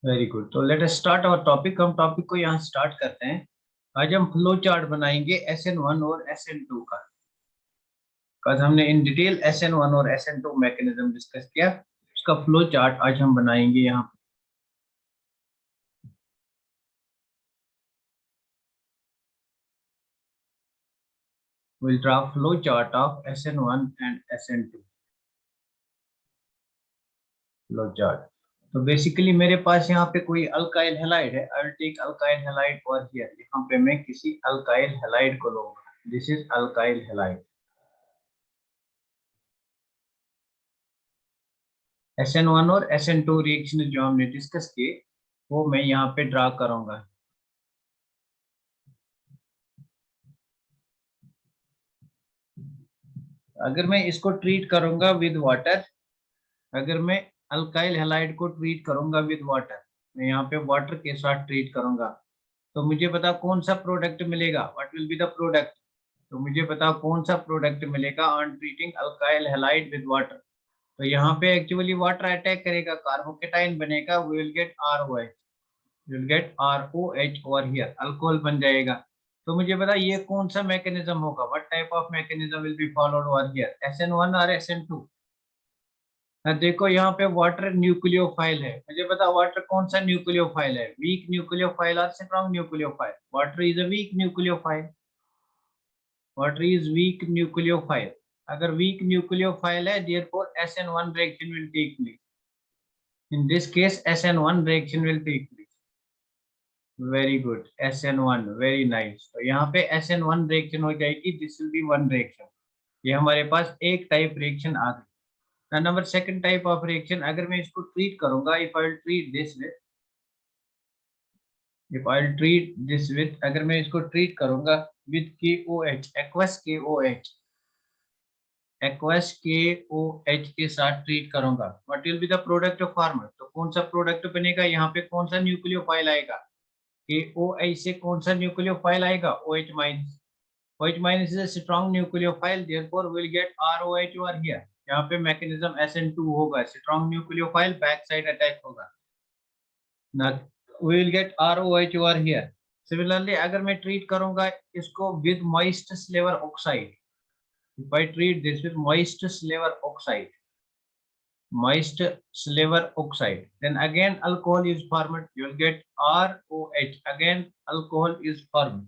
Very good. तो let us start our topic. हम topic को यहाँ स्टार्ट करते हैं। आज हम फ्लो चार्ट बनाएंगे SN1 और SN2 का। कल हमने इन डिटेल SN1 और SN2 मैकेनिज्म डिस्कस किया, उसका फ्लो चार्ट आज हम बनाएंगे यहाँ। Will draw flow chart of SN1 and SN2 flow chart. तो बेसिकली मेरे पास यहाँ पे कोई अल्काइल हैलाइड है। I will take alkyl halide और हियर, यहाँ पे मैं किसी अल्काइल हैलाइड को लूंगा। This is alkyl halide. SN1 और SN2 रिएक्शन जो हमने डिस्कस किए वो मैं यहाँ पे ड्रा करूंगा। अगर मैं इसको ट्रीट करूंगा विद वाटर, अगर मैं अल्काइल हैलाइड को ट्रीट करूंगा विद वाटर, मैं यहाँ पे वाटर के साथ ट्रीट करूंगा, तो मुझे पता कौन सा प्रोडक्ट मिलेगा। What will be the product? तो मुझे पता कौन सा प्रोडक्ट मिलेगा on treating alkyl halide with water. तो यहाँ पे एक्चुअली वाटर अटैक करेगा, कार्बोकेटाइन बनेगा, we will get ROH, will get ROH over here, alcohol बन जाएगा। तो मुझे पता ये कौन सा मैकेनिज्म होगा, what type of mechanism will be followed over here, SN1 और SN2। देखो यहाँ पे वाटर न्यूक्लियोफाइल है, मुझे पता वाटर कौन सा न्यूक्लियोफाइल है, वीक न्यूक्लियोफाइल और strong nucleophile. Water is a weak nucleophile, water is weak nucleophile. अगर वीक न्यूक्लियोफाइल है, therefore SN1 reaction will take place. In this case SN1 reaction will take place. Very good, SN1, very nice. तो यहाँ पे SN1 reaction हो जाएगी, this will be one reaction. ये हमारे पास एक टाइप रिएक्शन आ गई। Number second type of reaction, अगर मैं इसको ट्रीट करूंगा, if I treat this with, if I treat this with, अगर मैं इसको ट्रीट करूंगा with KOH, aqueous KOH, aqueous KOH के साथ ट्रीट करूंगा, what will be the product of farmer? तो कौन सा प्रोडक्ट बनेगा, यहाँ पे कौन सा न्यूक्लियोफाइल आएगा? KOH से कौन सा न्यूक्लियोफाइल आएगा? OH minus. OH minus is a strong nucleophile, therefore we will get ROH over here. यहाँ पे मैकेनिज्म SN2 होगा, strong nucleophile back side attack होगा ना, we will get ROH over here. Similarly, अगर मैं ट्रीट करूंगा इसको with moist silver oxide, if I treat this with moist silver oxide, moist silver oxide, then again alcohol is formed, you will get ROH, again alcohol is formed,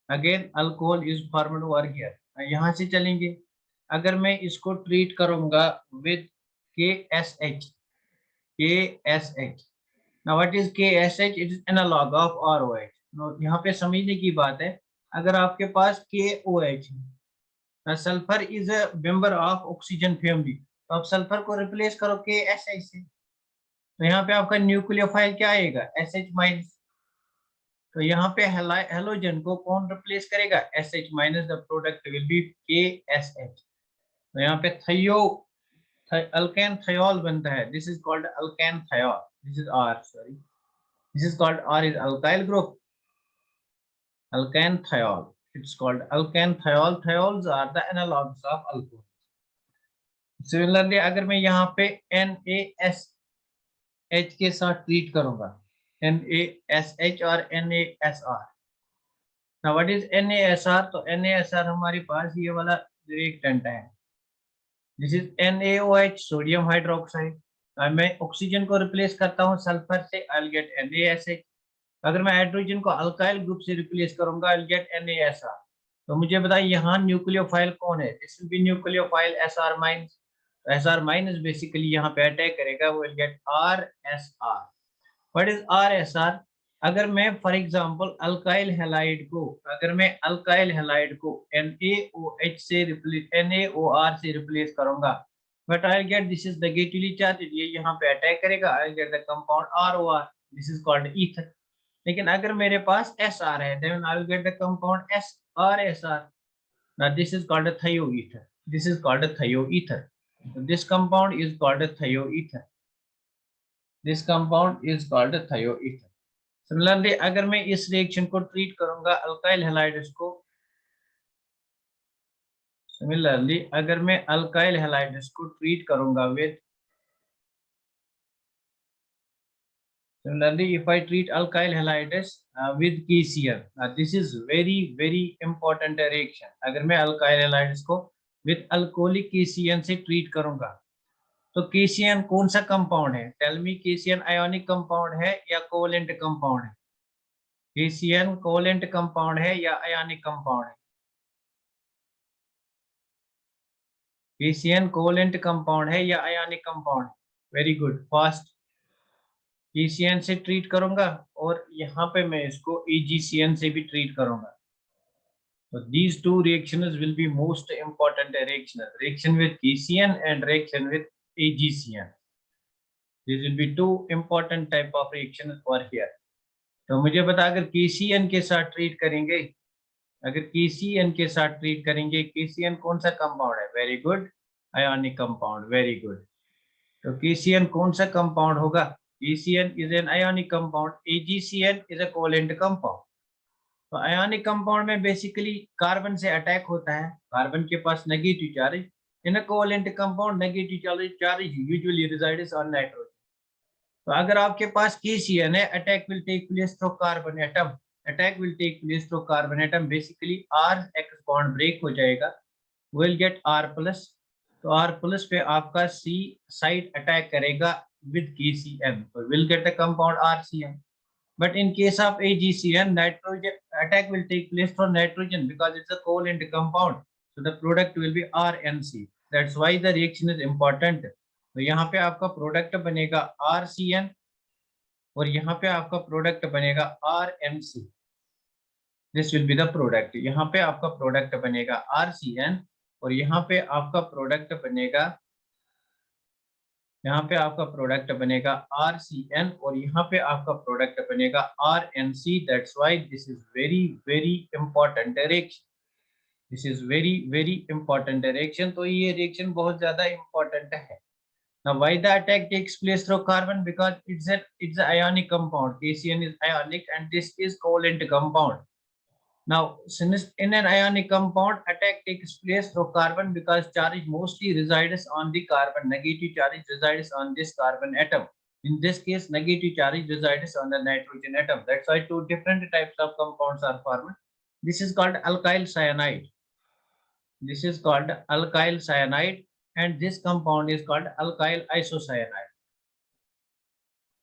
again alcohol is formed over here. यहाँ से चलेंगे, अगर मैं इसको treat करूंगा with KSH, KSH। Now what is KSH? It is analogue of ROH। यहाँ पे समझने की बात है, अगर आपके पास KOH है, sulphur is a member of oxygen family, तो आप सल्फर को रिप्लेस करो KSH से, तो यहाँ पे आपका न्यूक्लियोफाइल क्या आएगा? SH minus. तो यहाँ पे हेलोजन को कौन रिप्लेस करेगा? SH minus, the product will be KSH। तो यहाँ पे थयो अल्केन थायोल बनता है, this is called alkane thiol, this is R, sorry, this is called R is alkyl group, alkane thiol, it's called alkane thiol, thiols are the analogues of alcohol. Similarly अगर मैं यहाँ पे NaSH के साथ treat करूंगा, NaSH और NaSR। Now what is NaSR? तो NaSR हमारे पास ये वाला रिएक्टेंट है, this is NaOH, sodium hydroxide. मैं ऑक्सीजन को रिप्लेस करता हूँ सल्फर से, आई विल गेट NaSH। अगर मैं हाइड्रोजन को अल्काइल ग्रुप से रिप्लेस करूंगा, आई विल गेट NaSR। तो मुझे बताइए यहाँ न्यूक्लियोफाइल कौन है? This will B nucleophile SR minus. SR minus basically यहाँ पे अटैक करेगा, वो will get RSR। What is RSR? अगर मैं फॉर एग्जांपल अल्काइल हैलाइड को, अगर मैं अल्काइल हैलाइड को NaOH से रिप्लेस, NaOR से रिप्लेस करूंगा, but I get this is negatively charge, ये यहाँ पे अटैक करेगा, I get the compound ROR, this is called ether. लेकिन अगर मेरे पास SR है, then I will get the compound SRSR। Now this is called thioether, this is called thioether, this compound is called thioether, this compound is called thioether. Similarly अगर मैं इस reaction को treat करूंगा अल्काइल हैलाइड्स को, similarly अगर मैं alkyl halides को treat करूंगा with Similarly, if I treat alkyl halides with KCl, this is very important reaction. अगर मैं alkyl halides को with alcoholic KCN से treat करूंगा, तो KCN कौन सा कंपाउंड है? Tell me, KCN ionic compound है या कोवेलेंट कंपाउंड है? KCN कोवेलेंट कंपाउंड है या आयोनिक कंपाउंड है? KCN कोवेलेंट कंपाउंड है या ionic compound? Very good, fast. KCN से ट्रीट करूंगा और यहाँ पे मैं इसको AgCN से भी ट्रीट करूंगा। So these two reactions will be most important reaction with KCN and reaction with AgCN. These will be two important type of reactions over here. तो मुझे बता, अगर KCN के साथ ट्रीट करेंगे, अगर KCN के साथ ट्रीट करेंगे, KCN कौन सा कंपाउंड है? Very good, ionic compound, very good. तो KCN कौन सा कंपाउंड होगा? KCN is an ionic compound, AgCN is a covalent compound. तो आयोनिक कंपाउंड में बेसिकली कार्बन से अटैक होता है, कार्बन के पास negative charge. In a covalent compound negative charge usually resides on nitrogen. तो अगर आपके पास KCN है, attack will take place through carbon atom, attack will take place through carbon atom, basically R-X bond break हो जाएगा, will get R+, तो R+ पे आपका C साइड अटैक करेगा with KCN, so we'll get a compound RCN. But in case of AgCN, nitrogen attack will take place for nitrogen because it's a covalent compound, so the product will be RNC. That's why the reaction is important. तो यहाँ पे आपका product बनेगा RCN और यहाँ पे आपका product बनेगा RNC. This will be the product. यहाँ पे आपका प्रोडक्ट बनेगा RCN और यहाँ पे आपका प्रोडक्ट बनेगा, यहाँ पे आपका प्रोडक्ट बनेगा RCN और यहाँ पे आपका प्रोडक्ट बनेगा RNC. That's why this is very important reaction. This is very important reaction. तो ये reaction बहुत ज़्यादा important है. Now why the attack takes place through carbon? Because it's an ionic compound. KCN is ionic and this is covalent compound. Now, since in an ionic compound, attack takes place through carbon because charge mostly resides on the carbon. Negative charge resides on this carbon atom. In this case, negative charge resides on the nitrogen atom. That's why two different types of compounds are formed. This is called alkyl cyanide. This is called alkyl cyanide, and this compound is called alkyl isocyanide.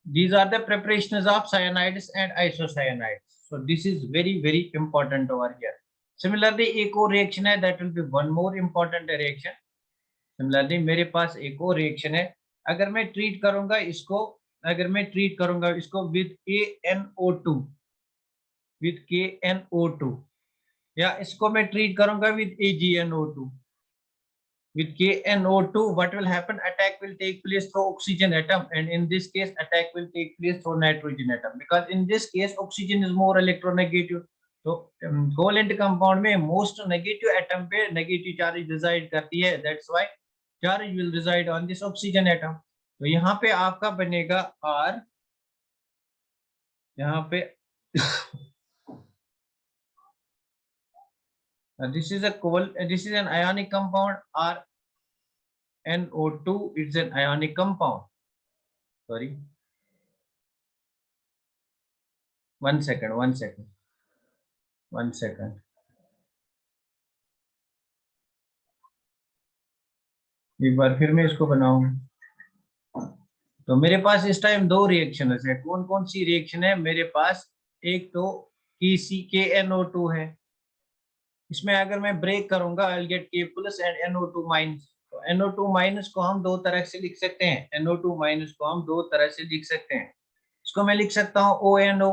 These are the preparations of cyanides and isocyanides. So this is very important over here. Similarly, एक और reaction है, that will be one more important reaction. Similarly, मेरे पास एक और reaction है, अगर मैं treat करूंगा इसको, अगर मैं treat करूंगा इसको with KNO2, या इसको मैं treat करूंगा with AgNO2. With KNO2, what will happen? Attack will take place through oxygen atom, and in this case, attack will take place through nitrogen atom. Because in this case, oxygen is more electronegative. तो covalent compound में most negative atom पे negative charge reside करती है. That's why charge will reside on this oxygen atom. तो यहाँ पे आपका बनेगा R, यहाँ पे this is an ionic compound RNO2. It's an ionic compound. Sorry. One second. एक बार फिर मैं इसको बनाऊं। तो मेरे पास इस टाइम दो रिएक्शन है। कौन कौन सी रिएक्शन है मेरे पास? एक तो KNO2 है, इसमें अगर मैं ब्रेक करूंगा आई will gate K+ and NO2-। तो NO2- को हम दो तरह से लिख सकते हैं, NO2- को हम दो तरह से लिख सकते हैं। इसको मैं लिख सकता हूँ ONO,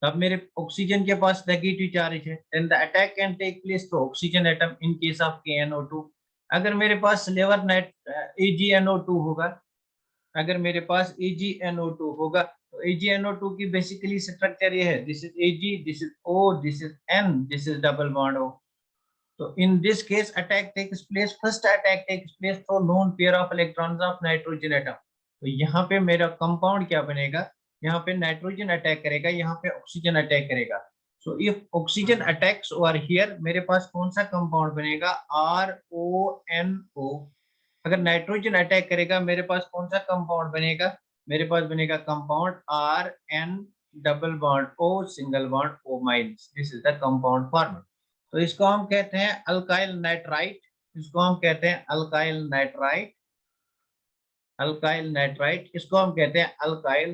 तब मेरे ऑक्सीजन के पास नेगेटिव चार्ज है, then the attack can take place through oxygen atom in case of KNO2। अगर मेरे पास लेवर AgNO2 होगा, अगर मेरे पास AgNO2 होगा, तो AgNO2 की बेसिकली स्ट्रक्चर ये है, this is Ag, this is O, this is N, this is double bond O। तो in this case attack takes place, first attack takes place through lone pair of electrons of nitrogen atom. तो यहाँ पे मेरा compound क्या बनेगा? यहाँ पे nitrogen attack करेगा, यहाँ पे ऑक्सीजन अटैक करेगा। So if oxygen attacks over here, मेरे पास कौन सा कंपाउंड बनेगा? RONO। अगर नाइट्रोजन अटैक करेगा, मेरे पास कौन सा कंपाउंड बनेगा? मेरे पास बनेगा compound R N double bond O single bond O minus, this is the compound formed. तो इसको हम कहते हैं अल्काइल नाइट्राइट, इसको हम कहते हैं अल्काइल नाइट्राइट, अल्काइल नाइट्राइट, इसको हम कहते हैं अल्काइल,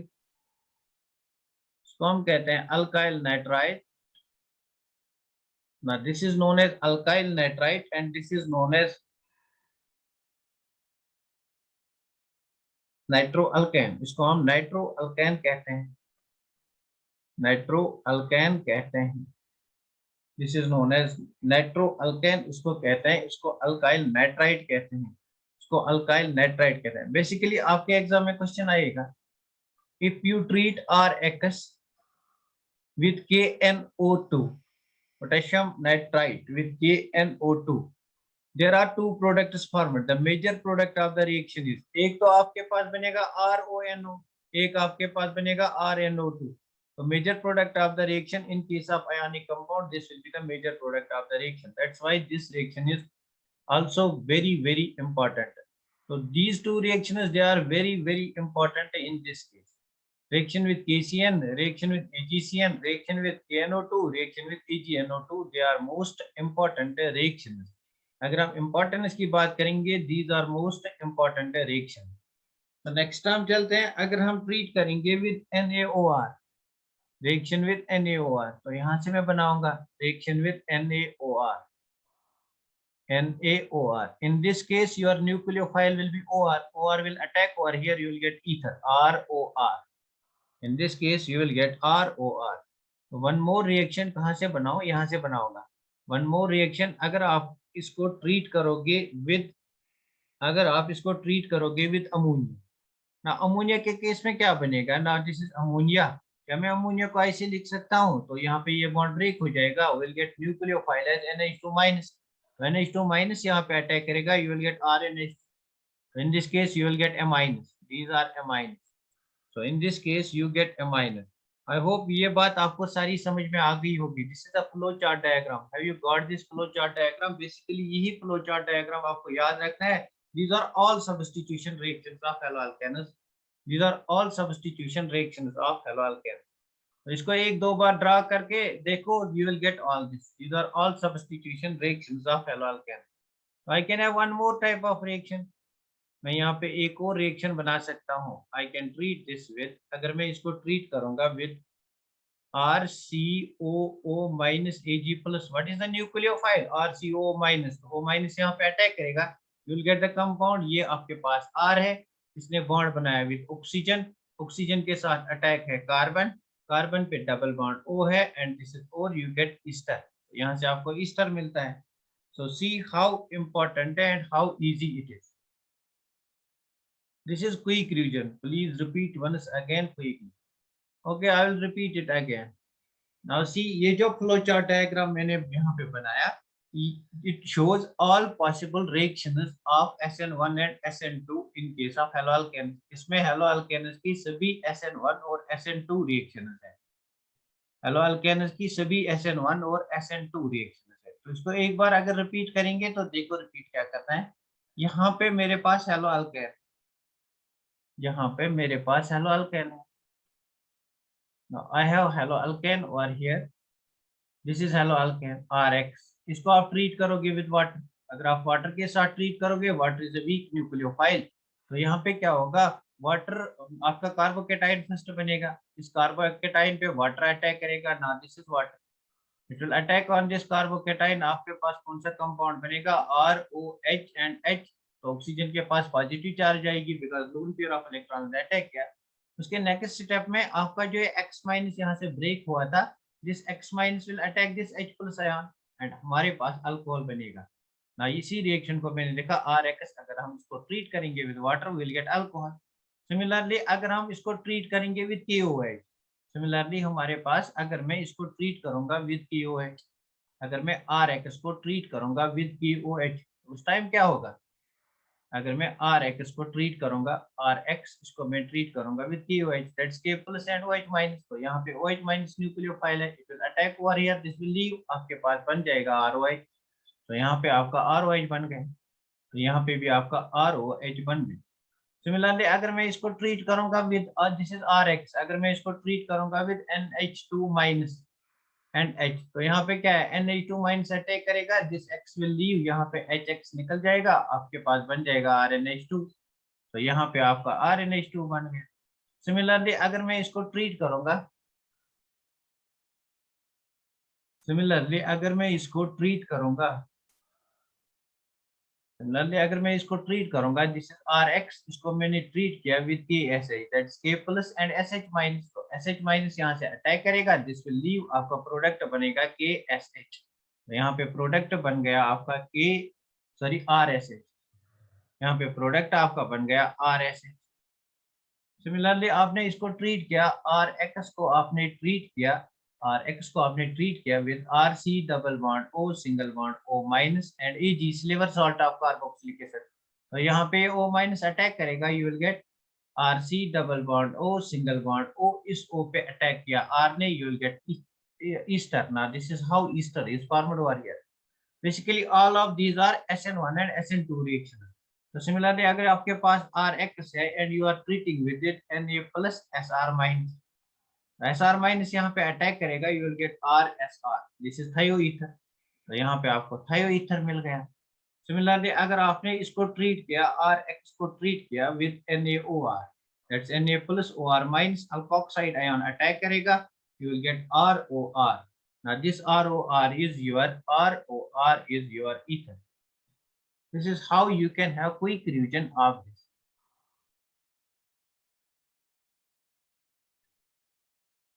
इसको हम कहते हैं alkyl nitrite. Now this is known as alkyl nitrite and this is known as नाइट्रोअल्केन, इसको हम नाइट्रोअल्केन कहते हैं, नाइट्रोअल्केन कहते हैं। दिस इज नोन एज नाइट्रोअल्केन, इसको कहते हैं, इसको अल्काइल नाइट्राइट कहते हैं, इसको अल्काइल नाइट्राइट कहते हैं। बेसिकली आपके एग्जाम में क्वेश्चन आएगा, if you treat RX with KNO2, potassium nitrite with KNO2, there are two products formed. The major product of the reaction is, एक तो आपके पास बनेगा RONO, एक आपके पास बनेगा RNO2। तो major product of the reaction in case of ionic compound, this will be the major product of the reaction. That's why this reaction is also very important. So these two reactions, they are very important in this case. Reaction with KCN, reaction with AgCN, reaction with KNO2, reaction with AgNO2, they are most important reactions. अगर हम importance की बात करेंगे, these are most important reaction. तो next हम चलते हैं, अगर हम ट्रीट करेंगे with NaOR, reaction with NaOR, तो यहाँ से मैं बनाऊंगा reaction with NaOR, NaOR। In this case your nucleophile will be OR, OR will attack OR, here you will get ether, ROR। In this case you will get ROR। तो one more reaction कहाँ से बनाओ, यहाँ से बनाऊंगा। One more reaction, अगर आप इसको ट्रीट करोगे विद, अगर आप इसको ट्रीट करोगे विद अमोनिया, ना अमोनिया के केस में क्या बनेगा, ना दिस इज अमोनिया, क्या मैं अमोनिया को ऐसे लिख सकता हूँ, तो यहाँ पे ये बॉन्ड ब्रेक हो जाएगा, will gate nucleophile as NH2-, NH2- यहाँ पे अटैक करेगा, you will get RNH, in this case you will get A-, these are A-, so in this case you get A-। I hope ये बात आपको सारी समझ में आ गई होगी। This is a flow chart diagram. Have you got this flow chart diagram? Basically यही flow chart diagram आपको याद रखना है। These are all substitution reactions of haloalkanes. These are all substitution reactions of haloalkanes. तो इसको एक दो बार draw करके देखो, you will get all this. These are all substitution reactions of haloalkanes. So I can have one more type of reaction. मैं यहाँ पे एक और रिएक्शन बना सकता हूँ, I can treat this with, अगर मैं इसको ट्रीट करूंगा with RCOO minus Ag plus, what is the nucleophile, RCOO minus, O minus यहाँ पे अटैक करेगा, you will get the compound, ये आपके पास R है, इसने बॉन्ड बनाया विद ऑक्सीजन, ऑक्सीजन के साथ अटैक है कार्बन, कार्बन पे डबल बॉन्ड O है एंड दिस इज और यू गेट ईस्टर, यहाँ से आपको ईस्टर मिलता है। So see how important and how easy it is. This is quick revision. Please repeat once again quickly. Okay, I will repeat it again. Now see, ये जो flow chart diagram मैंने यहाँ पे बनाया, it shows all possible reactions of SN1 and SN2 in case of haloalkanes. इसमें haloalkanes की सभी SN1 और SN2 reactions है। haloalkanes की सभी SN1 और SN2 reactions है। तो इसको एक बार अगर repeat करेंगे तो देखो repeat क्या करना है। यहाँ पे मेरे पास haloalkane, यहाँ पे मेरे पास haloalkane है। Now I have haloalkane over here. This is haloalkane RX. इसको आप ट्रीट करोगे विद वाटर, अगर आप वाटर के साथ ट्रीट करोगे, water is a weak nucleophile, तो यहाँ पे क्या होगा, वाटर आपका कार्बोकेटाइन फर्स्ट बनेगा, इस कार्बोकेटाइन पे वाटर अटैक करेगा, ना this is water, it will attack on this carbocation, आपके पास कौन सा कंपाउंड बनेगा, ROH एंड H, तो ऑक्सीजन के पास पॉजिटिव चार्ज आएगी because loan pair of electron attack किया। उसके नेक्स्ट स्टेप में आपका जो X- यहाँ से ब्रेक हुआ था, this X- will attack this H+ ion and हमारे पास अल्कोहल बनेगा ना। इसी रिएक्शन को मैंने लिखा RX, अगर हम इसको ट्रीट करेंगे with water will get alcohol. Similarly अगर हम इसको ट्रीट करेंगे विद KOH, सिमिलरली हमारे पास अगर मैं इसको ट्रीट करूंगा विद KOH, अगर मैं RX को ट्रीट करूंगा विद KOH, उस टाइम क्या होगा, अगर मैं RX को ट्रीट करूंगा, RX इसको मैं ट्रीट करूंगा with KOH, that's K+ and OH-, तो यहाँ पे OH- न्यूक्लियोफाइल है, it will attack over here, this will leave, आपके पास बन जाएगा ROH, तो यहाँ पे आपका ROH बन गए, तो यहाँ पे भी आपका ROH बन गए। सिमिलरली अगर मैं इसको ट्रीट करूंगा with this is R X, अगर मैं इसको ट्रीट करूंगा विद NH2 माइनस NH, तो यहाँ पे क्या है NH2 माइनस अटैक करेगा, दिस x विल लीव, यहाँ पे HX निकल जाएगा, आपके पास बन जाएगा RNH2, तो यहाँ पे आपका RNH2 बन गया। सिमिलरली अगर मैं इसको ट्रीट करूंगा, सिमिलरली अगर मैं इसको ट्रीट करूंगा, सिमिलरली अगर मैं इसको ट्रीट करूंगा, दिस इज Rx, इसको मैंने ट्रीट किया with KSH, that's K plus and SH minus, तो SH माइनस यहाँ से अटैक करेगा, दिस विल लीव, आपका प्रोडक्ट बनेगा KSH, तो यहाँ पे प्रोडक्ट बन गया आपका RSH, यहाँ पे प्रोडक्ट आपका बन गया RSH। सिमिलरली आपने इसको ट्रीट किया, Rx को आपने ट्रीट किया, Rx को आपने ट्रीट किया with RC double bond O single bond O minus and Ag silver salt of carboxylic acid, तो यहाँ पे O माइनस अटैक करेगा, you will get RC double bond O single bond O, इस O पे attack किया R ने, you will get ester. Now this is how ester is formed over here. Basically all of these are SN1 and SN2 reaction. तो similarly अगर आपके पास Rx है and you are treating with it Na plus Sr minus, Sr minus यहाँ पे attack करेगा, you will get RSR, this is thioether, तो यहाँ पे आपको थायोईथर मिल गया। सिमिलरली अगर आपने इसको ट्रीट किया, Rx को ट्रीट किया with NaOR, that's Na plus OR minus, alkoxide ion attack करेगा, you will get ROR. Now this ROR is your ether. This is how you can have quick revision of this.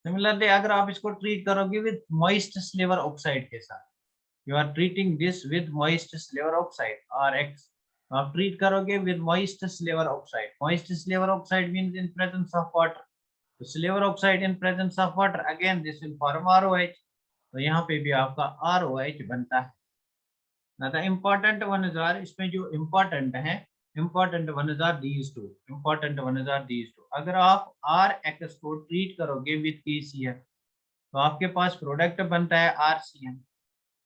Similarly, अगर आप इसको treat करोगे with moist silver oxide के साथ, you are treating this with moist silver oxide RX, आप treat करोगे with moist silver oxide. Moist silver oxide means in presence of water. तो silver oxide in presence of water, again this will form ROH. तो यहाँ पे भी आपका ROH बनता है। Now the important ones are, इसमें जो important है, important ones are these two, important ones are these two. अगर आप Rx को ट्रीट करोगे with KCl, तो आपके पास प्रोडक्ट बनता है RCN,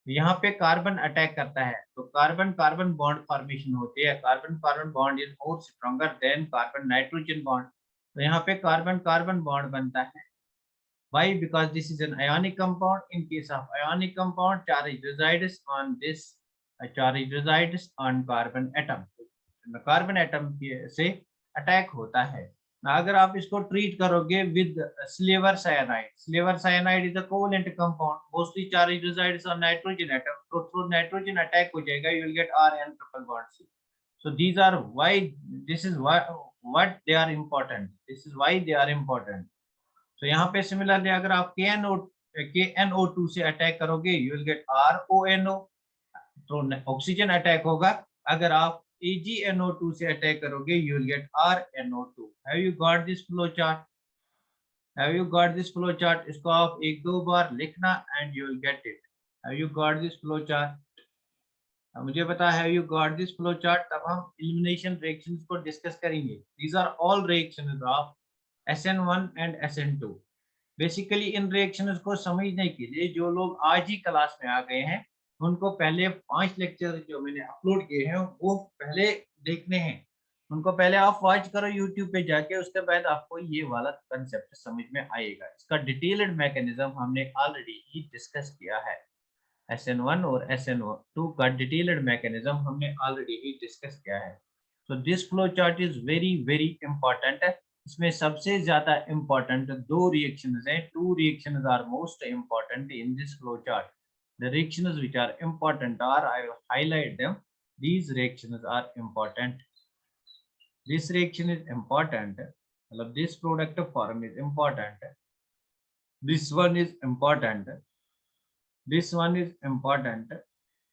यहाँ पे कार्बन अटैक करता है, तो कार्बन कार्बन बॉन्ड फॉर्मेशन होती है, carbon carbon bond is more stronger than carbon nitrogen bond, तो यहाँ पे कार्बन कार्बन बॉन्ड बनता है। Why? Because this is an ionic compound. In case of ionic compound, charge resides on this, charge resides on carbon atom. Carbon atom से attack होता है। अगर आप इसको ट्रीट करोगे with silver cyanide, silver cyanide is a covalent compound, mostly charge resides on nitrogen atom, तो through nitrogen attack हो जाएगा, you will get RN triple bond C. So these are why, this is why what they are important, this is why they are important. तो यहाँ पे similarly अगर आप KNO2 से attack करोगे, यू विल गेट RONO, तो oxygen attack होगा। अगर आप AgNO2 से अटैक करोगे, you will get RNO2। Have you got this flow chart? Have you got this flow chart? इसको आप एक दो बार लिखना and you will get it. Have you got this flow chart? मुझे पता है you got this flow chart, तब हम एलिमिनेशन रिएक्शंस को डिस्कस करेंगे। These are all reactions of SN1 and SN2। Basically in reactions को समझने के लिए जो लोग आज ही क्लास में आ गए हैं, उनको पहले 5 लेक्चर जो मैंने अपलोड किए हैं वो पहले देखने हैं, उनको पहले आप वॉच करो यूट्यूब पे जाके, उसके बाद आपको ये वाला कंसेप्ट समझ में आएगा। इसका डिटेल्ड मैकेनिज्म हमने ऑलरेडी ही डिस्कस किया है, SN1 और SN2 का डिटेल्ड मैकेनिज्म हमने ऑलरेडी ही डिस्कस किया है। तो this flow chart is very very important है। इसमें सबसे ज्यादा इंपॉर्टेंट दो रिएक्शंस हैं, two reactions are most important in this flow chart. The reactions which are important are, I will highlight them, these reactions are important, this reaction is important, मतलब this product form is important, this one is important, this one is important,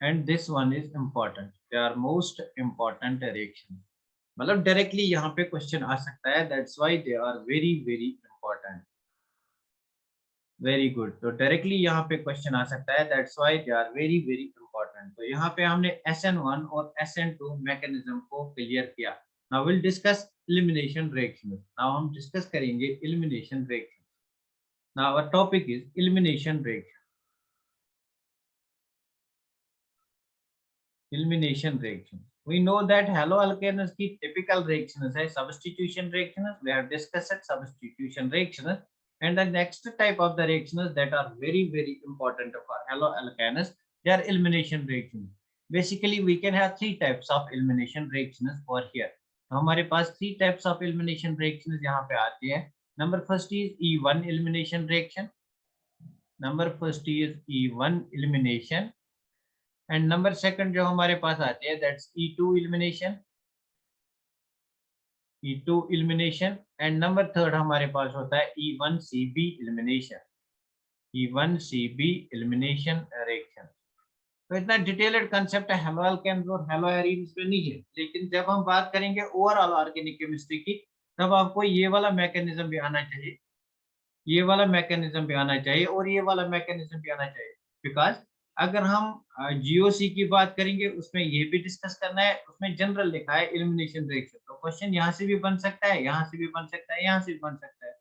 and this one is important. They are most important reaction, मतलब directly यहाँ पे question आ सकता है, that's why they are very very important. Very good, तो directly यहाँ पे question आ सकता है, that's why they are very very important. तो यहाँ पे हमने SN1 और SN2 मैकेनिज्म को क्लियर किया। Now will discuss elimination reactions. Now हम डिस्कस करेंगे elimination reaction. Now our topic is elimination reaction. Elimination reaction, We know that haloalkanes की typical reactions है substitution reactions. We have discussed substitution reactions. And the next type of the reactions that are very important for haloalkanes, they are elimination reactions. Basically, we can have three types of elimination reactions for here. तो हमारे पास three types of elimination reactions यहाँ पे आती है. Number first is E1 elimination reaction. Number first is E1 elimination. And number second जो हमारे पास आती है that's E2 elimination. E2 elimination. And number third हमारे पास होता है E1CB elimination. E1CB elimination reaction. तो इतना डिटेल्ड कंसेप्ट है हेलोअल्केन्स और हेलोएरीन्स में नहीं है, लेकिन जब हम बात करेंगे ओवरऑल ऑर्गेनिक केमिस्ट्री की तब आपको ये वाला मैकेनिज्म भी आना चाहिए, ये वाला मैकेनिज्म भी आना चाहिए और ये वाला मैकेनिज्म भी आना चाहिए. बिकॉज अगर हम जीओसी की बात करेंगे उसमें ये भी डिस्कस करना है, उसमें जनरल लिखा है एलिमिनेशन रिएक्शन. तो क्वेश्चन यहाँ से भी बन सकता है, यहाँ से भी बन सकता है, यहाँ से भी बन सकता है.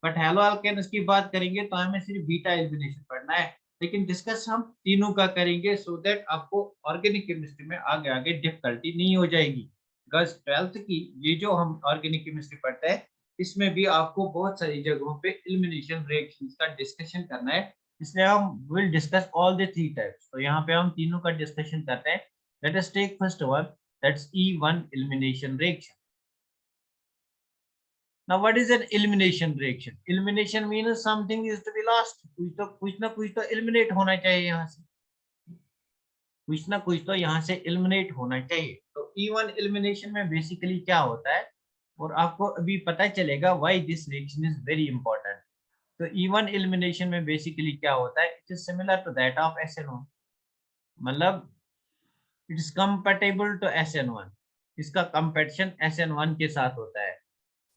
बट हेलो अल्केन्स की बात करेंगे तो हमें सिर्फ बीटा एलिमिनेशन पढ़ना है, लेकिन डिस्कस हम तीनों का करेंगे सो दैट आपको ऑर्गेनिक केमिस्ट्री में आगे आगे डिफिकल्टी नहीं हो जाएगी. बिकॉज 12th की ये जो हम ऑर्गेनिक केमिस्ट्री पढ़ते हैं इसमें भी आपको बहुत सारी जगहों पे एलिमिनेशन रिएक्शंस का डिस्कशन करना है, इसलिए हम will discuss all the three types. तो यहाँ पे हम तीनों का डिस्कशन करते हैं. Let us take first one that's E1 elimination reaction. Now what is an elimination reaction? Elimination means something is to be lost. कुछ ना कुछ तो eliminate होना चाहिए यहाँ से, कुछ ना कुछ तो यहाँ से eliminate होना चाहिए. तो E1 elimination में बेसिकली क्या होता है और आपको अभी पता चलेगा why this reaction is very important. तो E1 elimination में बेसिकली क्या होता है, it is similar to that of SN1. मतलब it is compatible to SN1. इसका competition SN1 के साथ होता है,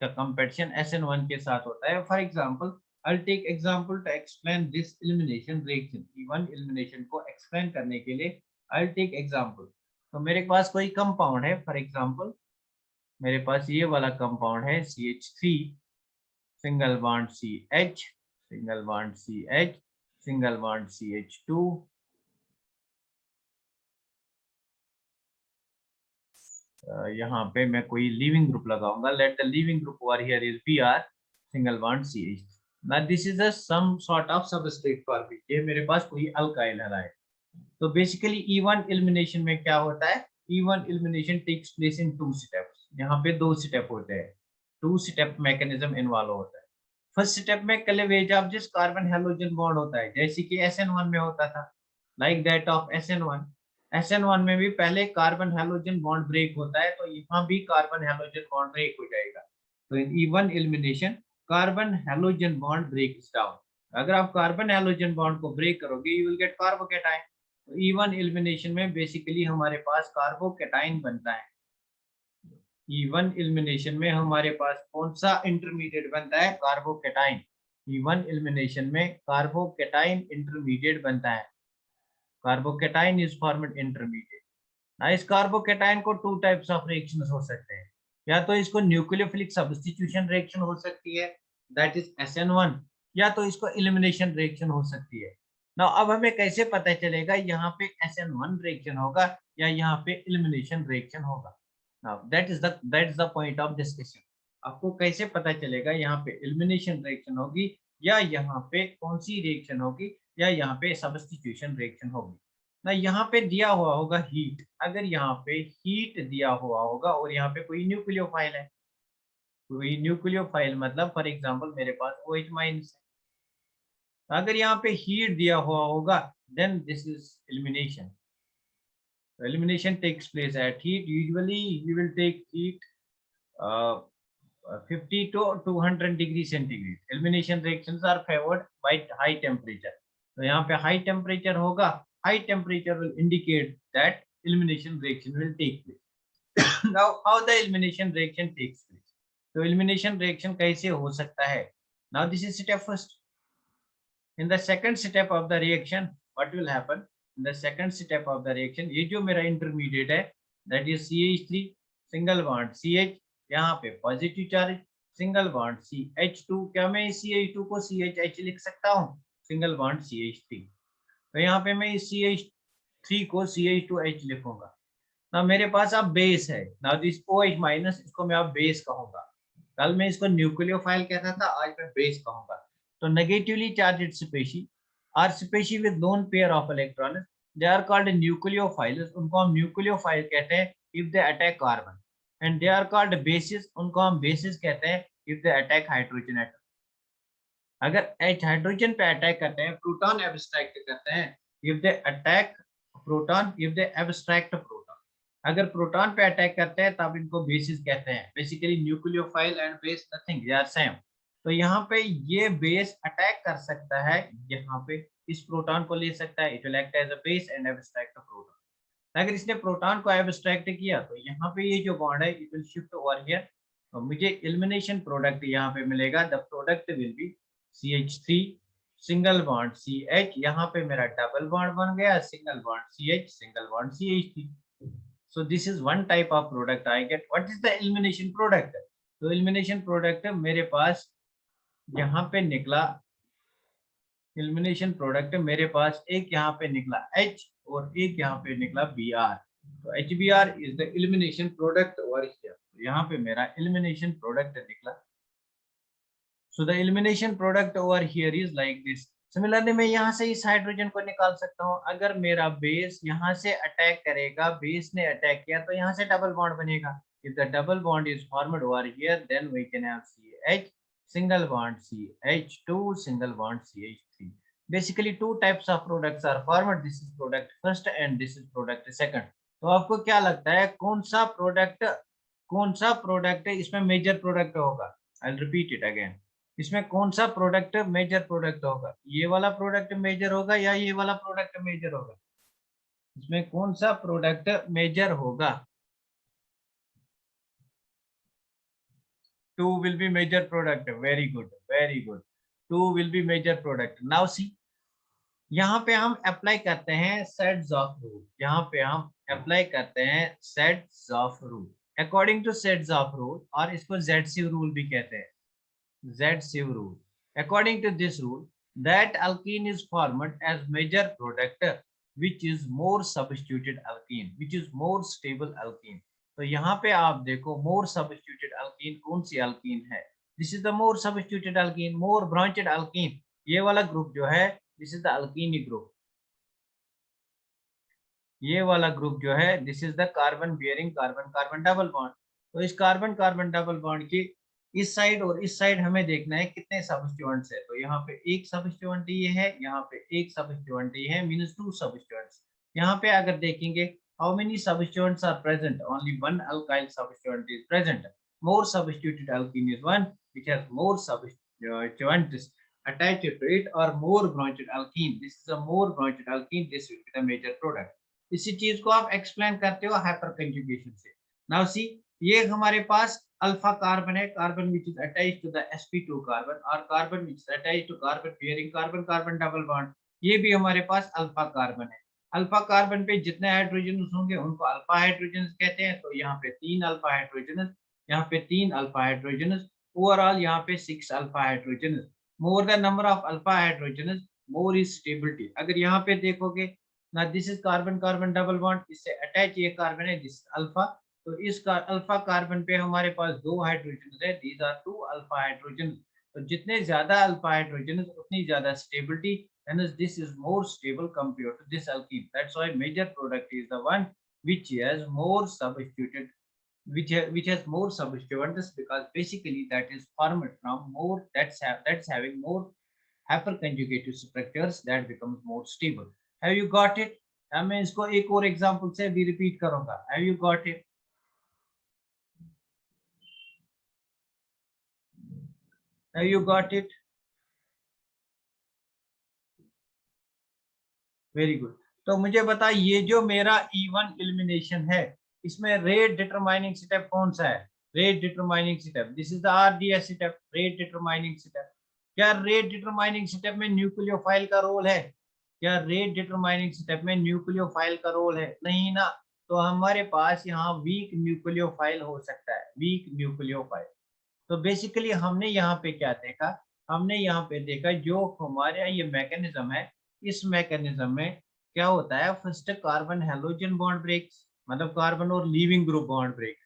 इसका competition SN1 के साथ होता है. For example, I'll take example to explain this elimination reaction. E1 elimination को explain करने के लिए I'll take example. तो मेरे पास कोई compound है, for example मेरे पास ये वाला compound है CH3 single bond CH, single bond CH, single bond CH2, यहाँ पे मैं कोई लीविंग ग्रुप लगाऊंगा. Let the leaving group over here is Br, single bond CH. Now this is a some sort of substrate for B. ये मेरे पास कोई alkyl है. तो बेसिकली E1 एलिमिनेशन में क्या होता है, E1 elimination takes place in 2 steps. यहाँ पे 2 स्टेप होते हैं, 2 स्टेप मैकेनिज्म इन्वॉल्व होता है. फर्स्ट स्टेप में cleavage of this carbon halogen bond होता है, जैसे कि SN1 में होता था, like that of SN1. SN1 में भी पहले कार्बन हैलोजन बॉन्ड ब्रेक होता है, तो यहाँ भी कार्बन हैलोजन बॉन्ड ब्रेक हो जाएगा. तो in E1 elimination carbon halogen bond breaks down. अगर आप कार्बन हैलोजन बॉन्ड को ब्रेक करोगे यू विल गेट कार्बोकेटाइन. तो E1 एलिमिनेशन में बेसिकली हमारे पास कार्बोकेटाइन बनता है. E1 एलिमिनेशन में हमारे पास कौन सा इंटरमीडिएट बनता है, कार्बोकेटाइन. E1 एलिमिनेशन में कार्बोकेटाइन इंटरमीडिएट बनता है. Carbocation is formed intermediate. ना इस कार्बोकेटाइन को 2 टाइप्स ऑफ रिएक्शंस हो सकते हैं, या तो इसको न्यूक्लियोफिलिक सब्स्टिट्यूशन रिएक्शन हो सकती है दैट इज SN1, या तो इसको एलिमिनेशन रिएक्शन हो सकती है. ना अब हमें कैसे पता चलेगा यहाँ पे SN1 रिएक्शन होगा या यहाँ पे एलिमिनेशन रिएक्शन होगा. Now that is the point of discussion. आपको कैसे पता चलेगा यहाँ पे एलिमिनेशन रिएक्शन होगी या यहाँ पे कौन सी रिएक्शन होगी या यहाँ पे सब्स्टिट्यूशन रिएक्शन होगी. ना यहाँ पे दिया हुआ होगा हीट, अगर यहाँ पे हीट दिया हुआ होगा और यहाँ पे कोई न्यूक्लियोफाइल है, कोई न्यूक्लियोफाइल मतलब फॉर एग्जांपल मेरे पास OH माइनस है, अगर यहाँ पे हीट दिया हुआ होगा then this is elimination. Elimination takes place at heat. Usually we will take heat 50 to 200 degree centigrade. Elimination reactions are favoured by high temperature. तो यहाँ पे हाई टेम्परेचर होगा, high temperature will indicate that elimination reaction will take place. Now how the elimination reaction takes place? So elimination reaction कैसे हो सकता है? Now this is step first. In the second step of the reaction, what will happen? In the second step of the reaction, ये जो मेरा intermediate है, that is CH3 single bond CH, यहाँ पे positive charge single bond CH2. क्या मैं CH2 को CHH लिख सकता हूँ? Single bond CH3. तो यहाँ पे मैं इस CH3 को CH2H लिखूंगा. ना मेरे पास अब बेस है ना, दिस OH माइनस, इसको मैं अब बेस कहूंगा। कल मैं इसको न्यूक्लियोफाइल कहता था, आज मैं बेस कहूंगा। तो negatively charged species or species with lone pair of electrons, they are called nucleophiles, उनको हम न्यूक्लियोफाइल कहते हैं if they attack carbon. And they are called bases, उनको हम बेसिस कहते हैं if they attack hydrogen atom. अगर H हाइड्रोजन पे अटैक करते हैं, प्रोटॉन एब्स्ट्रैक्ट करते हैं, if they attack proton, if they abstract proton, अगर प्रोटॉन पे अटैक करते हैं तब इनको बेसिस कहते हैं। Basically nucleophile and base nothing, they are same. तो यहाँ पे ये बेस अटैक कर सकता है, यहाँ पे इस प्रोटॉन को ले सकता है, it will act as a base and abstract proton. अगर इसने प्रोटॉन को एब्स्ट्रैक्ट किया तो यहाँ पे ये जो बॉन्ड है it will shift over here, तो मुझे एलिमिनेशन प्रोडक्ट यहाँ पे मिलेगा। The product will B CH3 single bond CH, यहाँ पे मेरा डबल बॉन्ड बन गया, single bond CH single bond CH3। so this is one type of product I get. What is the elimination product? तो elimination product मेरे पास यहाँ पे निकला, elimination product मेरे पास एक यहाँ पे निकला H और एक यहाँ पे निकला Br। तो HBr is the elimination product over here। तो यहाँ पे मेरा elimination product निकला। So the elimination product over here is like this। Similarly मैं यहाँ से इस हाइड्रोजन को निकाल सकता हूँ। अगर मेरा बेस यहाँ से अटैक करेगा, बेस ने अटैक किया तो यहाँ से डबल बॉन्ड बनेगा। If the double bond is formed over here, then we can have CH single bond CH2 single bond CH3। Basically two types of products are formed। This is product first and this is product second। तो आपको क्या लगता है कौन सा product इसमें major product होगा? I'll repeat it again। इसमें कौन सा प्रोडक्ट मेजर प्रोडक्ट होगा? ये वाला प्रोडक्ट मेजर होगा या ये वाला प्रोडक्ट मेजर होगा? इसमें कौन सा प्रोडक्ट मेजर होगा? 2 will be major product। very good, very good। 2 will be major product। now see, यहाँ पे हम अप्लाई करते हैं सेट्स ऑफ रूल। यहाँ पे हम अप्लाई करते हैं sets of rule according two sets of rule, और इसको जेडसी रूल भी कहते हैं, Z-sieve rule। According to this rule, that alkene is formed as major product which is more substituted alkene, which is more stable alkene। तो यहाँ पे आप देखो more substituted alkene कौन सी alkene है? This is the more substituted alkene, more branched alkene। ये वाला group जो है this is the alkene group। ये वाला ग्रुप जो है this is the carbon bearing carbon carbon double bond. तो इस कार्बन कार्बन डबल बॉन्ड की इस साइड और इस साइड हमें देखना है कितने सबस्टिट्यूएंट्स है। तो यहाँ पे एक सबस्टिट्यूएंट ये है, यहाँ पे एक सबस्टिट्यूएंट ये है, मींस 2 सबस्टिट्यूएंट्स। यहाँ पे अगर देखेंगे how many substituents are present, only one alkyl substituent is present. More substituted alkene is one which has more substituents attached to it, or more branched alkene, this is a more branched alkene, this will be the major product। इसी चीज को आप explain करते हो hyperconjugation से। Now see, ये हमारे पास अल्फा कार्बन है, carbon which is attached to the sp2 carbon, और carbon which is attached to carbon bearing carbon carbon double bond, ये भी हमारे पास अल्फा कार्बन है। अल्फा कार्बन पे जितने हाइड्रोजन होंगे उनको अल्फा हाइड्रोजन कहते हैं। तो यहाँ पे 3 अल्फा हाइड्रोजन, यहाँ पे 3 अल्फा हाइड्रोजन, ओवरऑल यहाँ पे 6 alpha hydrogen. More the number of alpha hydrogen more is stability. अगर यहाँ पे देखोगे ना, this is carbon carbon double bond, इससे अटैच ये कार्बन है दिस अल्फा। तो इस अल्फा कार्बन पे हमारे पास 2 हाइड्रोजन है, दीज आर 2 अल्फा हाइड्रोजन। तो जितने ज्यादा अल्फा हाइड्रोजन उतनी ज्यादा stability, hence this is more stable compared to this alkene। That's why major product is the one which has more substituted, which has more substituents, because basically that is formed from more, that's having more hyperconjugated structures that becomes more stable। Have you got it? मैं इसको एक और example से भी repeat करूंगा। Have you got it? Have you got it? Very good. तो मुझे बता, ये जो मेरा E1 एलिमिनेशन है, इसमें रेट डिटरमाइनिंग स्टेप कौन सा है? Rate determining step, this is the RDS step, rate determining step. क्या रेट डिटरमाइनिंग स्टेप में न्यूक्लियोफाइल का रोल है? क्या रेट डिटरमाइनिंग स्टेप में न्यूक्लियोफाइल का रोल है? नहीं ना। तो हमारे पास यहाँ वीक न्यूक्लियोफाइल हो सकता है, वीक न्यूक्लियोफाइल। तो बेसिकली हमने यहाँ पे क्या देखा? हमने यहाँ पे देखा जो हमारे ये मैकेनिज्म है, इस मैकेनिज्म में क्या होता है, first carbon halogen bond breaks, मतलब कार्बन और leaving group bond break.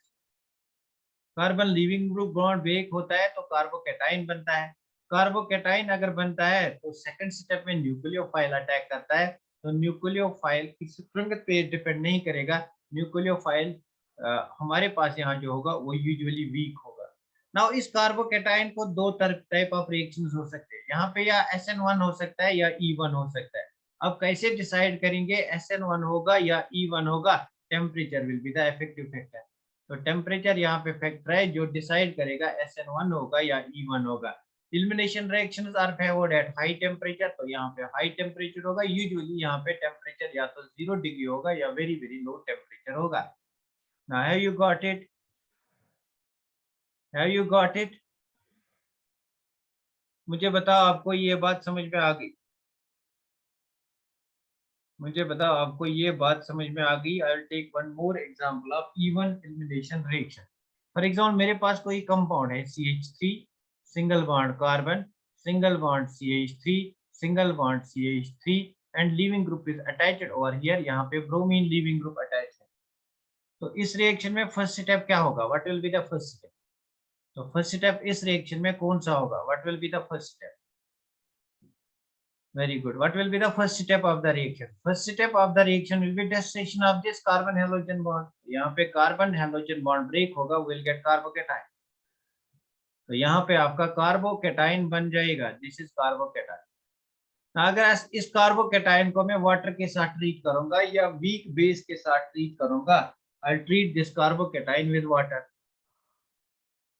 Carbon leaving group bond break होता है तो कार्बोकैटाइन बनता है। कार्बोकैटाइन अगर बनता है तो सेकंड स्टेप में न्यूक्लियोफाइल अटैक करता है। तो न्यूक्लियोफाइल इस संगत पे डिपेंड नहीं करेगा। न्यूक्लियोफाइल हमारे पास यहाँ जो होगा वो यूजुअली वीक होगा। नाउ इस कार्बोकैटाइन को दो टाइप ऑफ रिएक्शंस हो सकते हैं यहाँ पे, या SN1 हो सकता है या E1 हो सकता है। अब कैसे डिसाइड करेंगे SN1 होगा या E1 होगा? Temperature will be the effective factor. तो टेम्परेचर यहाँ पे फैक्टर है जो डिसाइड करेगा SN1 होगा या E1 होगा। Elimination reactions are favoured at high temperature, तो यहाँ पे हाई टेम्परेचर होगा। यूजुअली यहाँ पे टेम्परेचर या तो 0 डिग्री होगा या वेरी वेरी लो टेम्परेचर होगा। Now have you got it? Have you got it? मुझे बताओ आपको ये बात समझ में आ गई? मुझे बताओ आपको ये बात समझ में आ गई? I will take one more example of even elimination reaction. For example मेरे पास कोई कंपाउंड है CH3 single bond carbon, single bond CH3, single bond CH3 and leaving group is attached over here. यहाँ पे ब्रोमीन लीविंग ग्रुप अटैच है। तो इस reaction में फर्स्ट स्टेप क्या होगा? What will be the first step? तो फर्स्ट स्टेप इस रिएक्शन में कौन सा होगा? What will be the first step? Very good. What will be the first step of the reaction? First step of the reaction will be distillation of this carbon halogen bond. यहाँ पे carbon halogen bond break होगा, will get carbocation. तो यहाँ पे आपका carbocation बन जाएगा। This is carbocation. अगर इस कार्बोकैटाइन को मैं वाटर के साथ ट्रीट करूंगा या वीक बेस के साथ ट्रीट करूंगा, I treat this carbocation with water.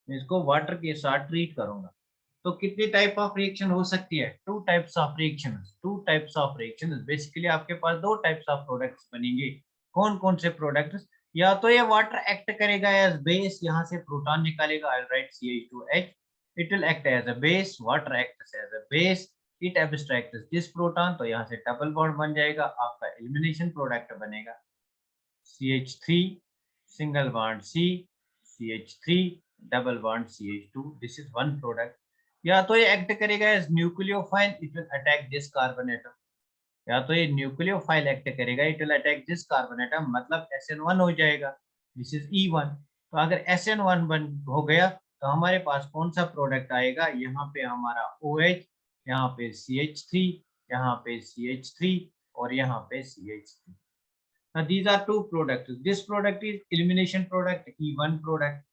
इसको वाटर के साथ ट्रीट करूंगा तो कितनी टाइप ऑफ रिएक्शन हो सकती है? Two types of reactions. Two types of reactions basically आपके पास दो टाइप्स ऑफ प्रोडक्ट्स बनेंगे। कौन कौन से प्रोडक्ट्स? या तो ये वाटर एक्ट करेगा एज बेस, यहाँ से प्रोटॉन निकालेगा, I write CH2H, it will act as a base, water acts as a base, it abstracts this proton, तो यहाँ से डबल बॉन्ड बन जाएगा, आपका एलिमिनेशन प्रोडक्ट बनेगा CH3 single bond C, CH3 double bond CH2, this is one product. या तो ये एक्ट करेगा as nucleophile, it will attack this carbon atom. या तो ये न्यूक्लियोफाइल एक्ट करेगा, it will attack this carbon atom, मतलब SN1 हो जाएगा। This is E1। तो अगर SN1 बन हो गया तो हमारे पास कौन सा प्रोडक्ट आएगा? यहाँ पे हमारा OH, यहाँ पे CH3, यहाँ पे CH3 और यहाँ पे CH3। Now these are two products. This product is elimination product, E1 product,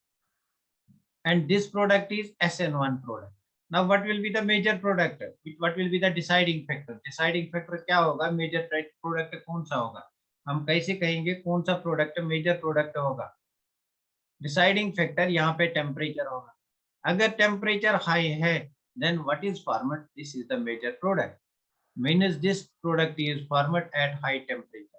and this product is SN1 product. Now what will be the major product? What will be the deciding factor? Deciding factor क्या होगा? Major product कौन सा होगा? हम कैसे कहेंगे कौन सा प्रोडक्ट मेजर प्रोडक्ट होगा? डिसाइडिंग फैक्टर यहाँ पे टेम्परेचर होगा। अगर टेम्परेचर हाई है then what is formed? This is the major product, means this product is formed at high temperature.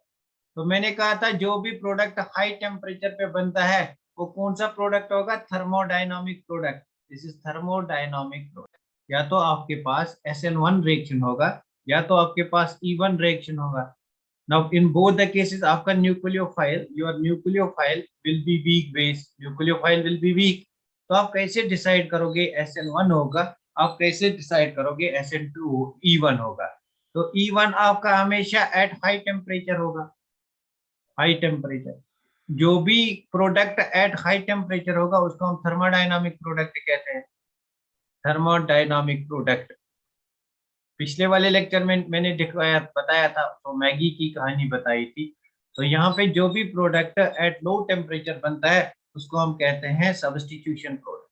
तो मैंने कहा था जो भी प्रोडक्ट हाई टेम्परेचर पे बनता है वो कौन सा प्रोडक्ट होगा? Thermodynamic product. This is thermodynamic product. या तो आपके पास SN1 रिएक्शन होगा या तो आपके पास E1 रिएक्शन होगा। Now in both the cases आपका nucleophile, your nucleophile will be weak base, nucleophile will be weak. तो आप कैसे डिसाइड करोगे SN1 होगा? आप कैसे डिसाइड करोगे SN2 E1 होगा? तो E1 आपका हमेशा एट हाई टेम्परेचर होगा। हाई टेम्परेचर, जो भी प्रोडक्ट एट हाई टेम्परेचर होगा उसको हम थर्मोडायनामिक प्रोडक्ट कहते हैं। Thermodynamic product. पिछले वाले लेक्चर में मैंने दिखाया बताया था, तो मैगी की कहानी बताई थी। तो यहाँ पे जो भी प्रोडक्ट एट लो टेम्परेचर बनता है उसको हम कहते हैं सब्स्टिट्यूशन प्रोडक्ट,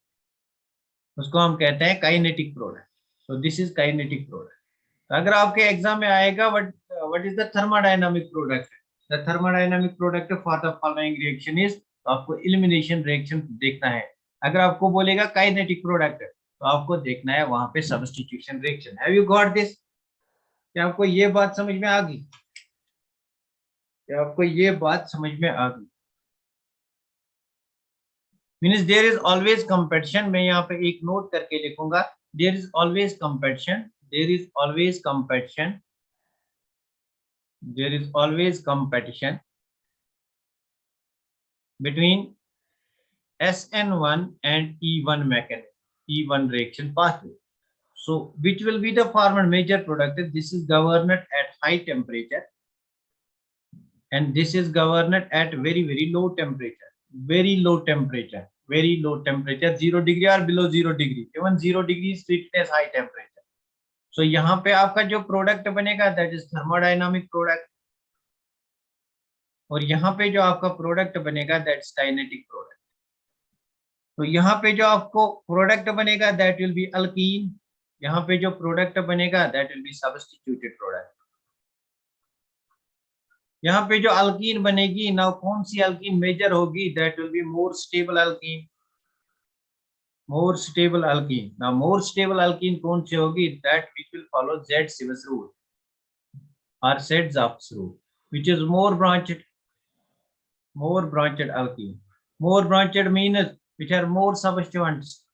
उसको हम कहते हैं kinetic product. So this is kinetic product. अगर आपके एग्जाम में आएगा what is the thermodynamic product? The thermodynamic product for the following reaction is, तो आपको एलिमिनेशन रिएक्शन देखना है। अगर आपको बोलेगा काइनेटिक प्रोडक्ट तो आपको देखना है वहां पे substitution reaction. Have you got this? क्या आपको ये बात समझ में आ गई? क्या आपको ये बात समझ में आ गई? Means there is always competition. मैं यहाँ पे एक नोट करके लिखूंगा, there is always competition, there is always competition, there is always competition between SN1 and E1 mechanism, E1 reaction pathway. So which will be the former major product? This is governed at high temperature. and this is governed at very low temperature, very low temperature, very low temperature, 0 degree or below 0 degree, even 0 degree is treated as high temperature. So यहाँ पे आपका जो product बनेगा that is thermodynamic product, और यहाँ पे जो आपका प्रोडक्ट बनेगा that's kinetic product. तो यहाँ पे जो आपको प्रोडक्ट बनेगा that will be alkene, यहाँ पे जो प्रोडक्ट बनेगा that will be substituted product. यहाँ पे जो अल्कीन बनेगी ना, कौन सी अल्कीन मेजर होगी, that will be more stable alkene, more stable alkene. Now more stable alkene कौन सी होगी, that which will follow Z-Simmons rule or Zetz-Zapp's rule, which is more branched alkene. More branched means which are more substituents.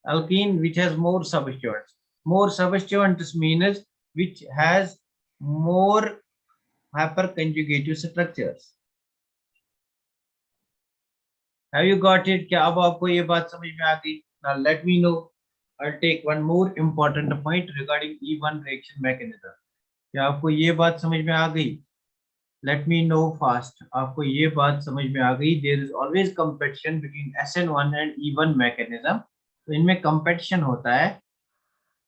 Alkene which has more substituents. More substituents means which has more hyperconjugative structures. Have you got it? क्या अब आपको ये बात समझ में आ गई? Now let me know. I'll take one more important point regarding E1 reaction mechanism. क्या आपको ये बात समझ में आ गई? Let me know fast. आपको ये बात समझ में आ गई? There is always competition between SN1 and E1 mechanism. तो इनमें competition होता है.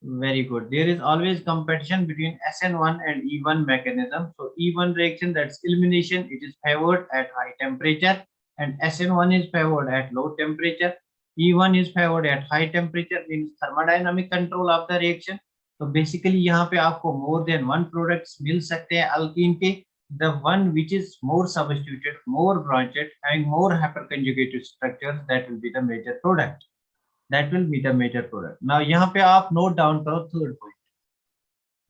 Very good. There is always competition between SN1 and E1 mechanism. So E1 reaction, that's elimination, it is favored at high temperature, and SN1 is favored at low temperature. E1 is favored at high temperature, means thermodynamic control of the reaction. So basically यहाँ पे आपको more than one products मिल सकते हैं alkene के. The one which is more substituted, more branched, and more hyperconjugated structures, that will be the major product. That will be the major product. Now यहाँ पे आप note down करो third point.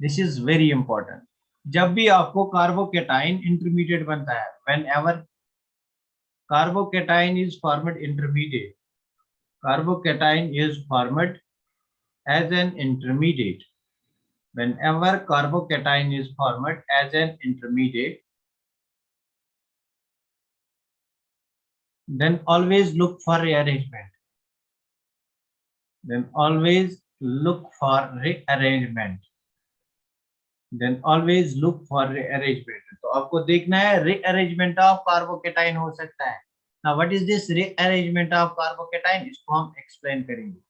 This is very important. जब भी आपको carbocation intermediate बनता है, whenever carbocation is formed intermediate, carbocation is formed as an intermediate. Whenever carbocation is formed as an intermediate, then always look for rearrangement. Then always look for rearrangement. Then always look for rearrangement. तो आपको देखना है rearrangement of carbocation हो सकता है. Now what is this rearrangement of carbocation? इसको हम explain करेंगे.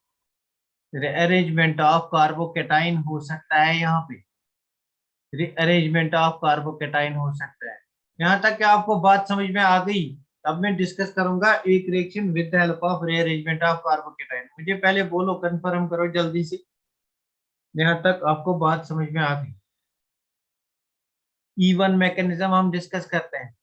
Rearrangement of carbocation हो सकता है यहाँ पे. Rearrangement of carbocation हो सकता है. यहाँ तक कि आपको बात समझ में आ गई. अब मैं डिस्कस करूंगा एक reaction with the help of rearrangement of carbocation. मुझे पहले बोलो, कंफर्म करो जल्दी से. यहाँ तक आपको बात समझ में आ गई. E1 मैकेनिज्म हम डिस्कस करते हैं.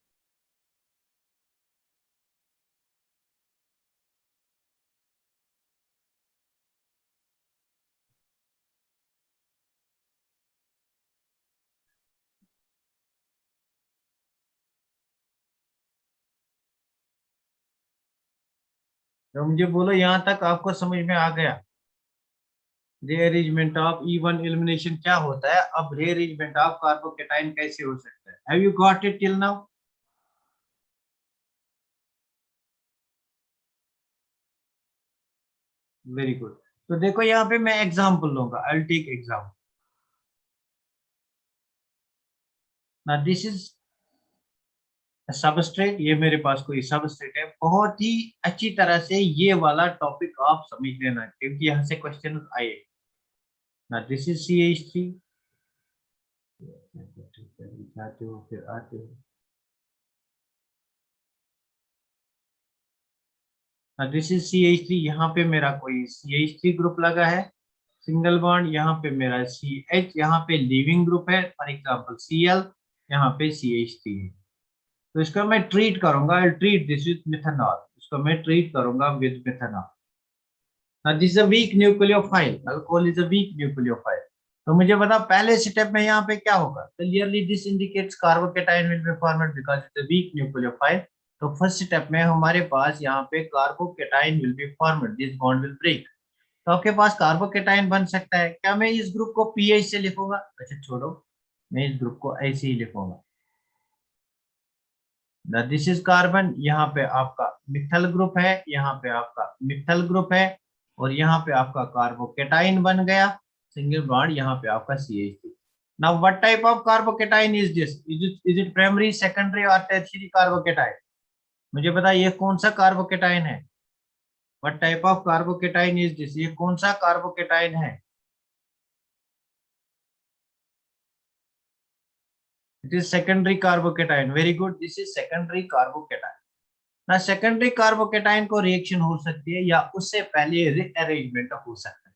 तो मुझे बोलो यहाँ तक आपको समझ में आ गया. रीअरेंजमेंट ऑफ E1 एलिमिनेशन क्या होता है, अब रीअरेंजमेंट ऑफ कार्बोकेटाइन कैसे हो सकता है. Have you got it till now? Very good. तो देखो यहाँ पे मैं एग्जांपल लूंगा. I will take example. Now this is substrate. ये मेरे पास कोई सबस्ट्रेट है. बहुत ही अच्छी तरह से ये वाला टॉपिक आप समझ लेना, क्योंकि यहाँ से क्वेश्चन आए. ना दिस इज CH3. आते हो फिर आते हो. ना दिस इज CH3. यहाँ पे मेरा कोई CH3 ग्रुप लगा है, सिंगल बॉन्ड. यहाँ पे मेरा CH, यहाँ पे लीविंग ग्रुप है, फॉर एग्जांपल Cl, यहाँ पे CH3 है. तो इसको मैं ट्रीट करूंगा. I treat this with methanol. इसको मैं ट्रीट करूंगा with methanol. Now this is a weak nucleophile. Alcohol is a weak nucleophile. तो मुझे बता पहले स्टेप में यहाँ पे क्या होगा. Clearly this indicates carbocation will be formed because it's a weak nucleophile. तो फर्स्ट स्टेप में हमारे पास यहाँ पे carbocation will be formed, this bond will break. तो आपके पास कार्बोकेटाइन बन सकता है. क्या मैं इस ग्रुप को पीएच से लिखूंगा? अच्छा छोड़ो, मैं इस ग्रुप को ऐसे ही लिखूंगा. This is carbon. यहाँ पे आपका मिथाइल ग्रुप है, यहाँ पे आपका मिथाइल ग्रुप है, और यहाँ पे आपका कार्बोकेटाइन बन गया, सिंगल बॉन्ड. यहाँ पे आपका CH3. Now what type of carbocation is this? Is it primary, secondary or tertiary carbocation? मुझे पता ये कौन सा कार्बोकेटाइन है? What type of carbocation is this? ये कौन सा कार्बोकेटाइन है? It is secondary carbocation. Very good. This is secondary carbocation. ना सेकेंडरी कार्बोकेटाइन को रिएक्शन हो सकती है या उससे पहले रीअरेंजमेंट हो सकता है,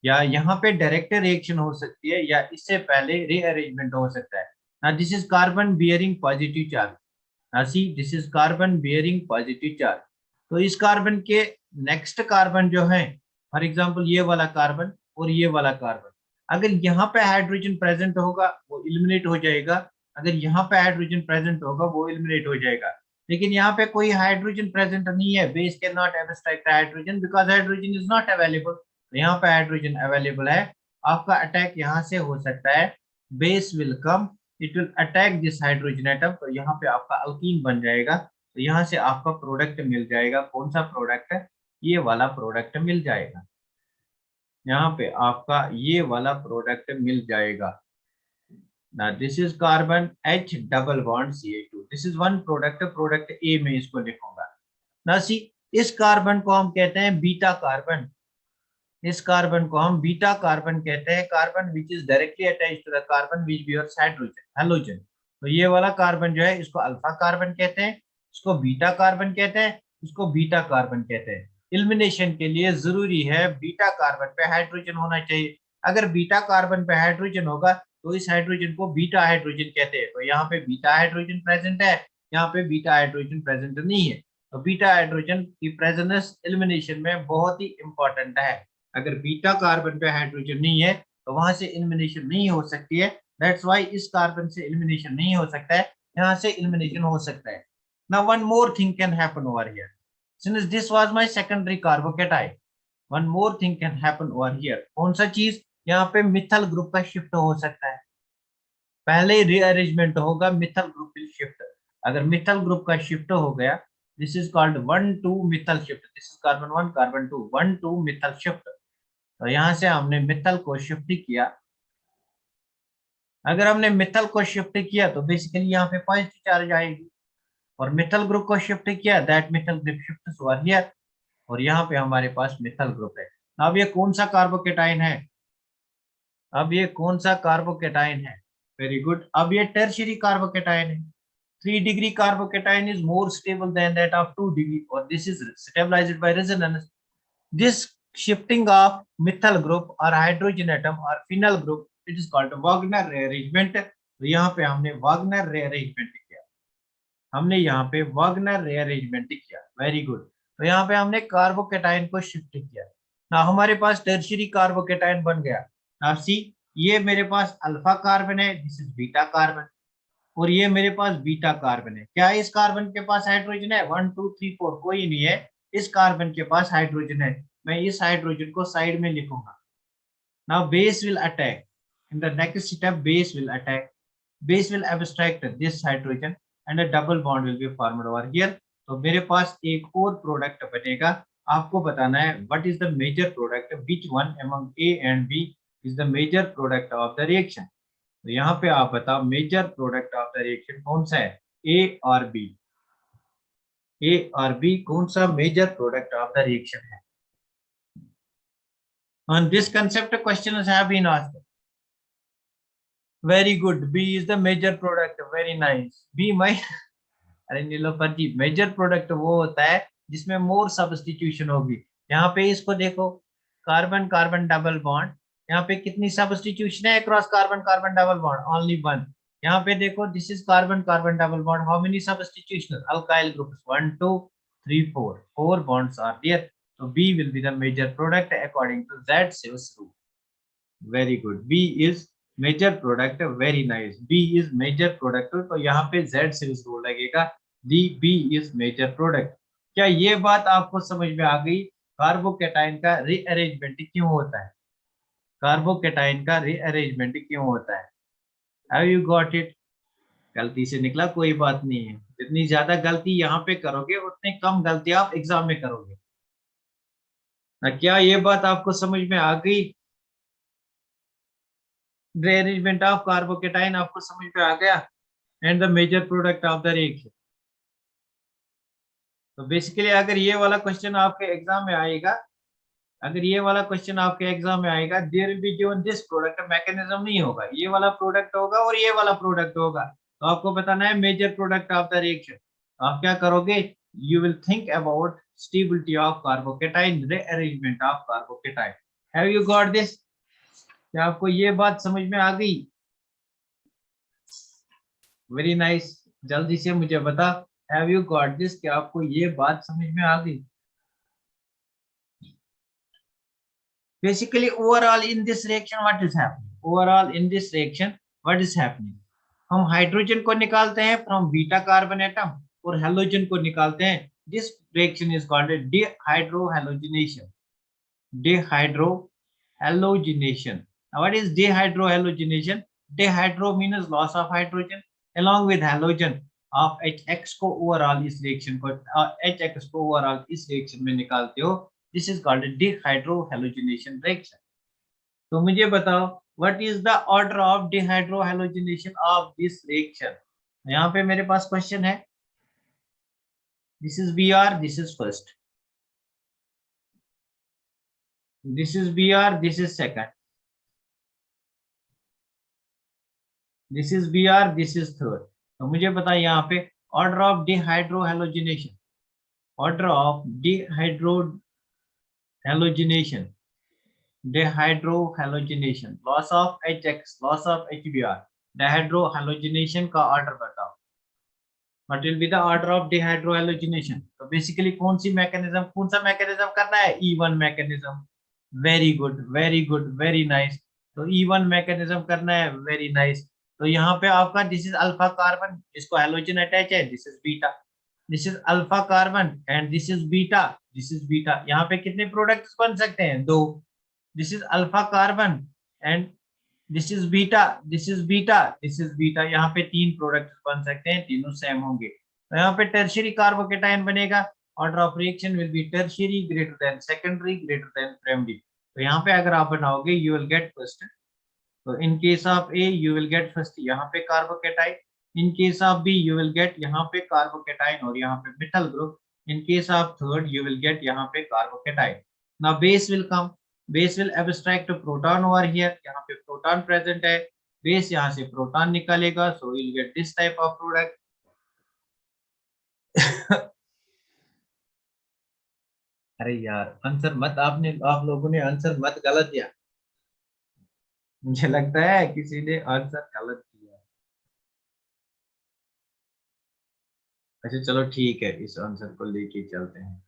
या यहाँ पे डायरेक्ट रिएक्शन हो सकती है या इससे पहले रीअरेंजमेंट हो सकता है। ना this is carbon bearing positive charge. ना see this is carbon bearing positive charge. तो इस कार्बन के नेक्स्ट कार्बन जो है, फॉर एग्जांपल ये वाला कार्बन और ये वाला कार्बन, अगर यहाँ पे हाइड्रोजन प्रेजेंट होगा वो एलिमिनेट हो जाएगा, अगर यहाँ पे हाइड्रोजन प्रेजेंट होगा वो एलिमिनेट हो जाएगा। लेकिन यहाँ पे कोई हाइड्रोजन प्रेजेंट नहीं है, base can not abstract hydrogen because hydrogen is not available. यहाँ पे हाइड्रोजन अवेलेबल है, आपका अटैक यहाँ से हो सकता है, base will come, it will attack this hydrogen atom, तो यहाँ पे आपका अल्कीन बन जाएगा, तो यहाँ से आपका प्रोडक्ट मिल जाएगा। कौन सा प्रोडक्ट है? ये वाला प्रोडक्ट मिल जाएगा, यहाँ पे आपका ये वाला प्रोडक्ट मिल जाएगा। Now this is carbon H double bond CH2. This is one product, product A में इसको लिखूंगा। ना सी इस कार्बन को हम कहते हैं बीटा कार्बन, इस कार्बन को हम बीटा कार्बन कहते हैं, carbon which is directly attached to the carbon which bears hydrogen halogen. तो ये वाला कार्बन जो है इसको अल्फा कार्बन कहते हैं, इसको बीटा कार्बन कहते हैं, इसको बीटा कार्बन कहते हैं। एलिमिनेशन के लिए जरूरी है बीटा कार्बन पे हाइड्रोजन होना चाहिए। अगर बीटा कार्बन पे हाइड्रोजन होगा तो इस हाइड्रोजन को बीटा हाइड्रोजन कहते हैं। तो यहाँ पे बीटा हाइड्रोजन प्रेजेंट है, यहाँ पे बीटा हाइड्रोजन प्रेजेंट नहीं है, तो बीटा हाइड्रोजन की प्रेजेंस एलिमिनेशन में बहुत ही इंपॉर्टेंट है। अगर बीटा कार्बन पे हाइड्रोजन नहीं है तो वहां से एलिमिनेशन नहीं हो सकती है, दैट्स व्हाई इस कार्बन से एलिमिनेशन नहीं हो सकता है, यहाँ से एलिमिनेशन हो सकता है। Now one more thing can happen over here, since this was my secondary carbocation, one more thing can happen over here. कौन सा चीज? यहाँ पे मिथाइल ग्रुप का शिफ्ट हो सकता है, पहले रीअरेंजमेंट होगा, मिथाइल ग्रुप विल शिफ्ट। अगर मिथाइल ग्रुप का शिफ्ट हो गया, this is called 1,2 methyl shift, this is carbon 1 carbon 2 1,2 methyl shift. तो यहाँ से हमने मिथाइल को शिफ्ट किया, अगर हमने मिथाइल को शिफ्ट किया तो बेसिकली यहाँ पे पॉजिटिव चार्ज आएगी, और मिथाइल ग्रुप को शिफ्ट किया, that methyl group shift over here, और यहाँ पे हमारे पास मिथाइल ग्रुप है। अब ये कौन सा कार्बोकेटाइन है? अब ये कौन सा कार्बोकेटाइन है? वेरी गुड, अब ये टर्शियरी कार्बोकेटाइन है। 3 degree carbocation is more stable than that of 2 degree, or this is stabilized by resonance. This shifting of methyl group or hydrogen atom or phenyl group, it is called Wagner rearrangement. तो यहाँ पे हमने Wagner rearrangement किया, हमने यहाँ पे Wagner rearrangement किया। Very good, तो यहाँ पे हमने कार्बोकेटाइन को शिफ्ट किया ना, हमारे पास टर्शियरी कार्बोकेटाइन बन गया। अब सी ये मेरे पास अल्फा कार्बन है, दिस इज बीटा कार्बन, और ये मेरे पास बीटा कार्बन है। क्या इस कार्बन के पास हाइड्रोजन है? 1 2 3 4 कोई नहीं है, इस कार्बन के पास हाइड्रोजन है। मैं इस हाइड्रोजन को साइड में लिखूंगा। Now base will attack, in the next step base will attack, base will abstract this hydrogen and a double bond will be formed over here. तो मेरे पास एक और प्रोडक्ट बनेगा, आपको बताना है what is the major product, which one among A and B is the major product of the reaction. तो यहाँ पे आप बताओ major product of the reaction कौन सा है, ए और बी? ए और बी कौन सा major product of the reaction है? On this concept questions have been asked. Very good, B is the major product, very nice. B my अरे नीलोफर जी, मेजर प्रोडक्ट वो होता है जिसमें मोर सब्स्टिट्यूशन होगी। यहाँ पे इसको देखो, कार्बन कार्बन डबल बॉन्ड, यहाँ पे कितनी सब्स्टिट्यूशन है across carbon carbon double bond? Only one. यहाँ पे देखो, this is carbon carbon double bond, how many substitution? Alkyl groups 1 2 3 4, 4 bonds are there, so B will be the major product according to Z-Swiss rule. Very good, B is major product, very nice, B is major product. तो यहाँ पे Z से उसको लगेगा, the B is major product. क्या ये बात आपको समझ में आ गई? कार्बोकेटाइन का रीअरेंजमेंट क्यों होता है, कार्बोकेटाइन का रीअरेंजमेंट क्यों होता है? Have you got it? गलती से निकला, कोई बात नहीं है, जितनी ज्यादा गलती यहाँ पे करोगे उतनी कम गलती आप एग्जाम में करोगे। क्या ये बात आपको समझ में आ गई? रीअरेंजमेंट ऑफ कार्बोकेटाइन आपको समझ में आ गया, and the major product of the reaction. तो बेसिकली अगर ये वाला क्वेश्चन आपके एग्जाम में आएगा, अगर ये वाला क्वेश्चन आपके एग्जाम में आएगा, there will be given this product, mechanism नहीं होगा, ये वाला प्रोडक्ट होगा और ये वाला प्रोडक्ट होगा, तो आपको बताना है major product of the reaction. आप क्या करोगे, you will think about stability of carbocation, rearrangement of carbocation. Have you got this? क्या आपको ये बात समझ में आ गई? वेरी नाइस, जल्दी से मुझे बता, हैव यू गॉट दिस? क्या आपको ये बात समझ में आ गई? Basically, overall in this reaction, what is happening? Overall in this reaction, what is happening? हम हाइड्रोजन को निकालते हैं फ्रॉम बीटा कार्बन एटम और हेलोजन को निकालते हैं। This reaction is called dehydrohalogenation. Dehydrohalogenation. Now, what is dehydrohalogenation? Dehydro means loss of hydrogen along with halogen of HX को overall इस रिएक्शन को HX को ओवरऑल इस रिएक्शन में निकालते हो। This is called dehydrohalogenation reaction. तो मुझे बताओ what is the order of dehydrohalogenation of this reaction? यहाँ पे मेरे पास क्वेश्चन है। This is Br, this is first. This is Br, this is second. This is Br, this is third. तो मुझे बताइए यहाँ पे order of dehydrohalogenation. Order of dehydrohalogenation. Dehydrohalogenation. Loss of HX, loss of HBr. Dehydrohalogenation का order बताओ. What will be the order of dehydrohalogenation? तो basically कौन सी mechanism, कौन सा मैकेनिज्म करना है? E1 mechanism. Very good, very good, very nice. तो E1 mechanism करना है, वेरी नाइस। तो यहाँ पे आपका दिस इज अल्फा कार्बन, इसको हेलोजन अटैच है, this is beta. This is alpha carbon and this is beta, this is beta. यहाँ पे कितने प्रोडक्ट्स बन सकते हैं? दो। This is alpha carbon and this is beta, this is beta, this is beta. यहाँ पे तीन प्रोडक्ट्स बन सकते हैं, तीनों सेम होंगे। तो यहाँ पे टर्शियरी कार्बोकेटाइन बनेगा। Order of reaction will be tertiary greater than secondary greater then primary. तो यहाँ पे अगर आप बनाओगे यू विल गेट फर्स्ट। तो in case of A you will get first यहाँ पे carbocation, in case of B you will get यहाँ पे कार्बोकेटाइन और यहाँ पे methyl group, in case of third you will get यहाँ पे carbocation. Now base will come, base will abstract proton over here, यहाँ पे प्रोटॉन प्रेजेंट है, बेस यहाँ से प्रोटॉन निकालेगा, so you will get this type of product. अरे यार आंसर मत, आप लोगों ने आंसर मत गलत दिया, मुझे लगता है किसी ने आंसर गलत दिया। अच्छा चलो ठीक है, इस आंसर को लेके चलते हैं।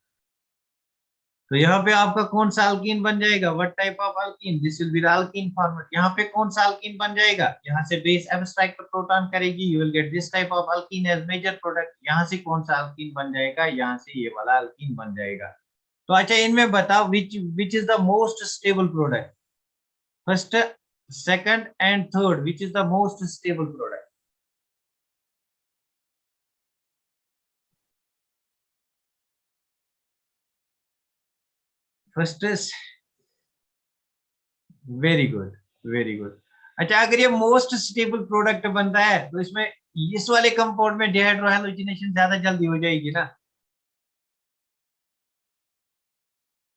तो यहाँ पे आपका कौन सा अल्कीन बन जाएगा? What type of alkene? This will be the alkene formed. यहाँ पे कौन सा अल्कीन बन जाएगा? यहाँ से बेस एब्स्ट्रैक्ट प्रोटॉन करेगी, you will get this type of alkene as major product. यहाँ से कौन सा अल्कीन बन जाएगा? यहाँ से ये वाला अल्कीन बन जाएगा। तो अच्छा इनमें बताओ which is the most stable product? First, second and third, which is the most stable product? First is, very good, very good. अच्छा अगर ये मोस्ट स्टेबल प्रोडक्ट बनता है तो इसमें इस वाले कंपाउंड में डिहाइड्रोहैलोजिनेशन ज्यादा जल्दी हो जाएगी ना।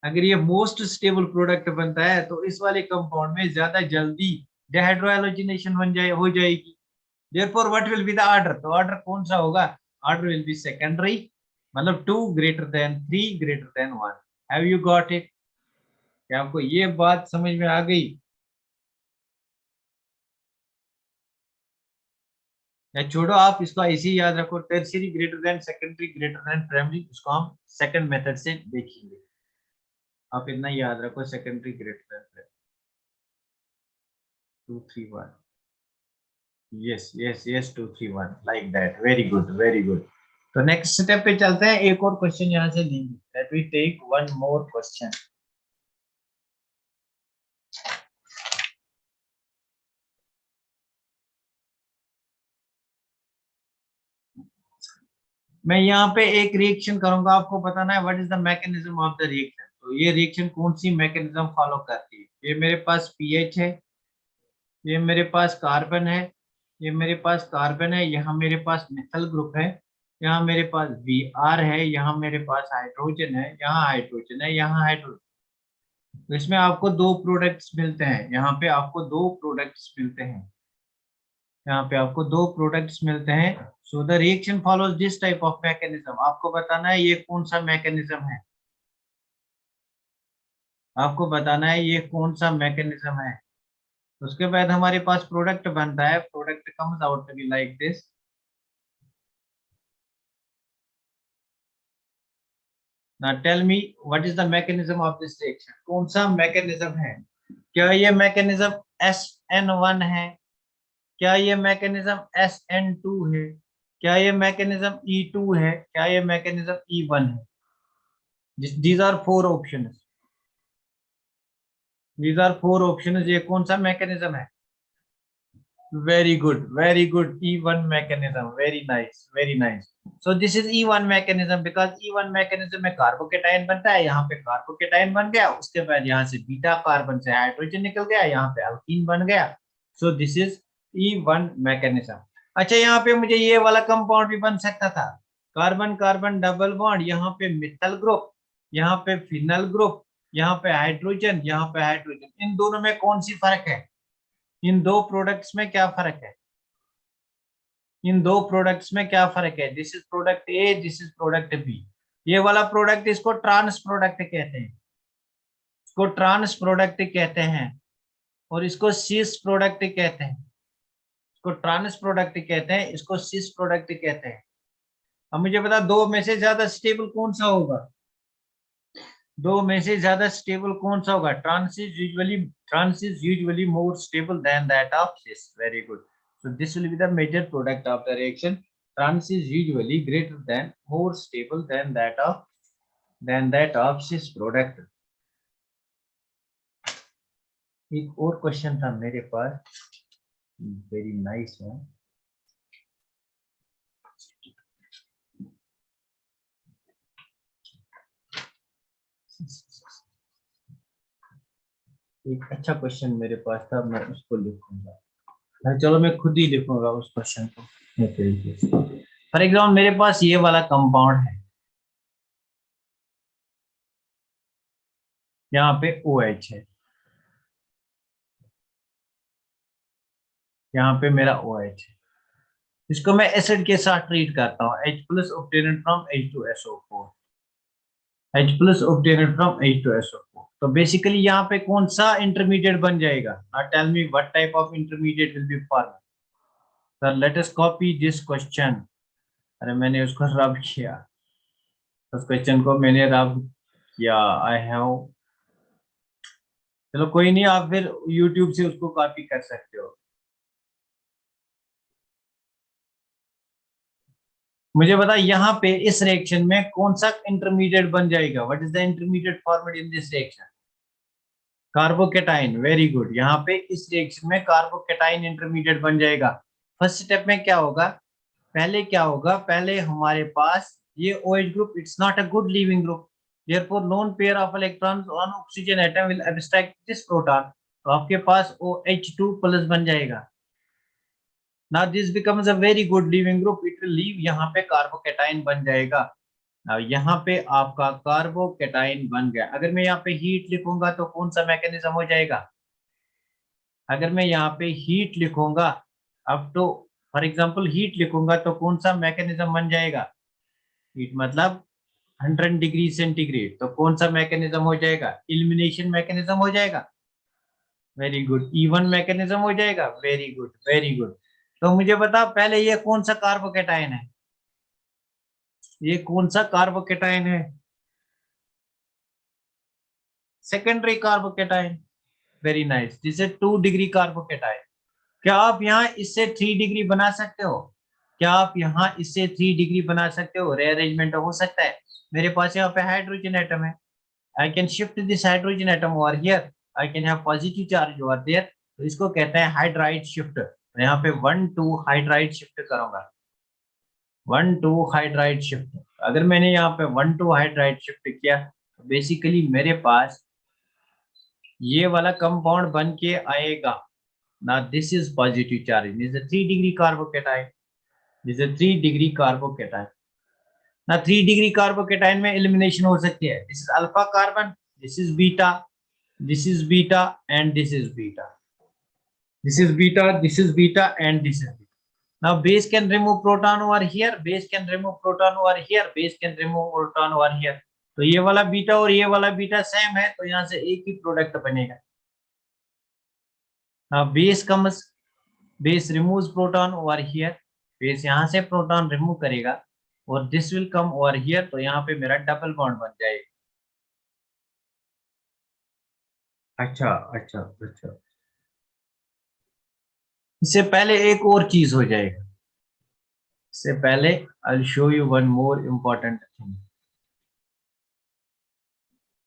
अगर ये मोस्ट स्टेबल प्रोडक्ट बनता है तो इस वाले कंपाउंड में ज्यादा जल्दी डिहाइड्रोहैलोजिनेशन हो जाएगी। Therefore what will be the order? तो ऑर्डर कौन सा होगा? ऑर्डर विल बी सेकेंडरी, मतलब 2 greater than 3 greater than 1। Have you got it? क्या आपको ये बात समझ में आ गई? या छोड़ो, आप इसको ऐसे ही याद रखो, tertiary greater than secondary greater then primary, उसको हम सेकंड मेथड से देखेंगे। आप इतना याद रखो, secondary greater than 2 3 1। Yes yes yes, 2 3 1 like that. Very good, very good. तो नेक्स्ट स्टेप पे चलते हैं, एक और क्वेश्चन यहाँ से लेंगे। Let we take one more question. मैं यहाँ पे एक रिएक्शन करूंगा, आपको बताना है what is the mechanism of the reaction. तो ये रिएक्शन कौन सी मैकेनिज्म फॉलो करती है? ये मेरे पास पीएच है, ये मेरे पास कार्बन है, ये मेरे पास कार्बन है, यहाँ मेरे पास मिथाइल ग्रुप है, यहाँ मेरे पास Br है, यहाँ मेरे पास हाइड्रोजन है, यहाँ हाइड्रोजन है, यहाँ हाइड्रोजन। तो इसमें आपको दो प्रोडक्ट्स मिलते हैं, यहाँ पे आपको दो प्रोडक्ट्स मिलते हैं, यहाँ पे आपको दो प्रोडक्ट्स मिलते हैं। So the reaction follows this type of mechanism. आपको बताना है ये कौन सा मैकेनिज्म है, आपको बताना है ये कौन सा मैकेनिज्म है। उसके बाद हमारे पास प्रोडक्ट बनता है, product comes out to be like this. Now tell me what is the mechanism of this reaction. कौन सा मैकेनिज्म है? क्या ये मैकेनिज्म SN1 है? क्या ये मैकेनिज्म SN2 है? क्या ये मैकेनिज्म E2 है? क्या ये मैकेनिज्म E1 है? These are four options. These are four options. ये कौन सा मैकेनिज्म है? Very good, very good. E1 mechanism. Very nice, very nice. So this is E1 mechanism because E1 mechanism में carbocation बनता है, यहाँ पे कार्बोकेटाइन बन गया, उसके बाद यहाँ से बीटा कार्बन से हाइड्रोजन निकल गया, यहाँ पे अल्कीन बन गया। So this is E1 mechanism. अच्छा, यहाँ पे मुझे ये वाला कंपाउंड भी बन सकता था, कार्बन कार्बन डबल बॉन्ड, यहाँ पे मिथाइल ग्रुप, यहाँ पे फिनल ग्रुप, यहाँ पे हाइड्रोजन, यहाँ पे हाइड्रोजन। इन दोनों में कौन सी फर्क है? इन दो प्रोडक्ट्स में क्या फर्क है? इन दो प्रोडक्ट्स में क्या फर्क है? This is product A, this is product B. ये वाला प्रोडक्ट इसको ट्रांस प्रोडक्ट कहते हैं, इसको ट्रांस प्रोडक्ट कहते हैं, और इसको सिस प्रोडक्ट कहते हैं। इसको ट्रांस प्रोडक्ट कहते हैं, इसको सिस प्रोडक्ट कहते हैं। अब मुझे बता, दो में से ज्यादा स्टेबल कौन सा होगा? दो में से ज्यादा स्टेबल कौन सा होगा? Trans is usually more stable than that of cis. Very good. So this will be the major product of the reaction. Trans is usually greater than, more stable than that of cis product. एक और question था मेरे पास, very nice है। एक अच्छा question मेरे पास था, मैं उसको लिखूंगा। चलो मैं खुद ही लिखूंगा उस क्वेश्चन को। फॉर एग्जाम्पल मेरे पास ये वाला कंपाउंड है, यहाँ पे OH है, यहाँ पे मेरा OH है, इसको मैं एसिड के साथ ट्रीट करता हूँ, H+ obtained from H2SO4, H+ obtained from H2SO4। तो बेसिकली यहाँ पे कौन सा इंटरमीडिएट बन जाएगा? Now tell me what type of intermediate will be formed. Sir let us copy this question. अरे मैंने उसको रब किया, उस क्वेश्चन को मैंने रब किया। आई हैव, चलो कोई नहीं, आप फिर YouTube से उसको कॉपी कर सकते हो। मुझे बता, यहाँ पे इस रिएक्शन में कौन सा इंटरमीडिएट बन जाएगा? What is the intermediate format in this reaction? Carbocation. Very good. यहाँ पे इस रिएक्शन में कार्बोकेटाइन इंटरमीडिएट बन जाएगा। फर्स्ट स्टेप में क्या होगा? पहले क्या होगा? पहले हमारे पास ये OH group, it's not a good leaving group, therefore lone pair of electrons on oxygen atom will abstract this proton। तो आपके पास OH2 प्लस बन जाएगा। now this becomes a very good leaving group, it will leave, यहाँ पे carbocation बन जाएगा। यहाँ पे आपका कार्बोकेटाइन बन गया। अगर मैं यहाँ पे हीट लिखूंगा तो कौन सा मैकेनिज्म हो जाएगा? अगर मैं यहाँ पे हीट लिखूंगा, अब तो फॉर एग्जांपल हीट लिखूंगा तो कौन सा मैकेनिज्म बन जाएगा? हीट मतलब 100 डिग्री सेंटीग्रेड, तो कौन सा मैकेनिज्म हो जाएगा? इल्यूमिनेशन मैकेनिज्म हो जाएगा। Very good. E1 मैकेनिज्म हो जाएगा। Very good, very good. तो मुझे बता, पहले ये कौन सा कार्बोकेटाइन है? ये कौन सा कार्बोकेटाइन है? Secondary carbocation. Very nice. This is 2 degree carbocation. क्या आप यहाँ इससे 3 डिग्री बना सकते हो? क्या आप यहाँ इससे 3 डिग्री बना सकते हो? रीअरेंजमेंट हो सकता है। मेरे पास यहाँ पे हाइड्रोजन एटम है, I can shift this hydrogen atom over here, I can have positive charge over there. तो इसको कहते हैं हाइड्राइड शिफ्ट। तो यहाँ पे 1 2 हाइड्राइड शिफ्ट करूंगा, 1 2 हाइड्राइड शिफ्ट। अगर मैंने यहाँ पे 1 2 हाइड्राइड शिफ्ट किया तो बेसिकली मेरे पास ये वाला कंपाउंड बन के आएगा, Now this is positive charge. This is a 3-degree carbocation. This is a 3-degree carbocation. Now 3-degree carbocation में elimination हो सकती है. This is alpha carbon. This is beta. This is beta and this is beta. This is beta. This is beta and this is beta. Now base can remove proton over here. Base can remove proton over here. Base can remove proton over here. तो ये वाला beta और ये वाला beta same है, तो यहाँ से एक ही प्रोडक्ट बनेगा. Now base comes, base removes proton over here. Base यहाँ से प्रोटॉन रिमूव करेगा और this will come over here, तो यहाँ पे मेरा डबल बॉन्ड बन जाएगा. अच्छा अच्छा अच्छा. इससे पहले एक और चीज हो जाएगा. इससे पहले I will show you one more important thing.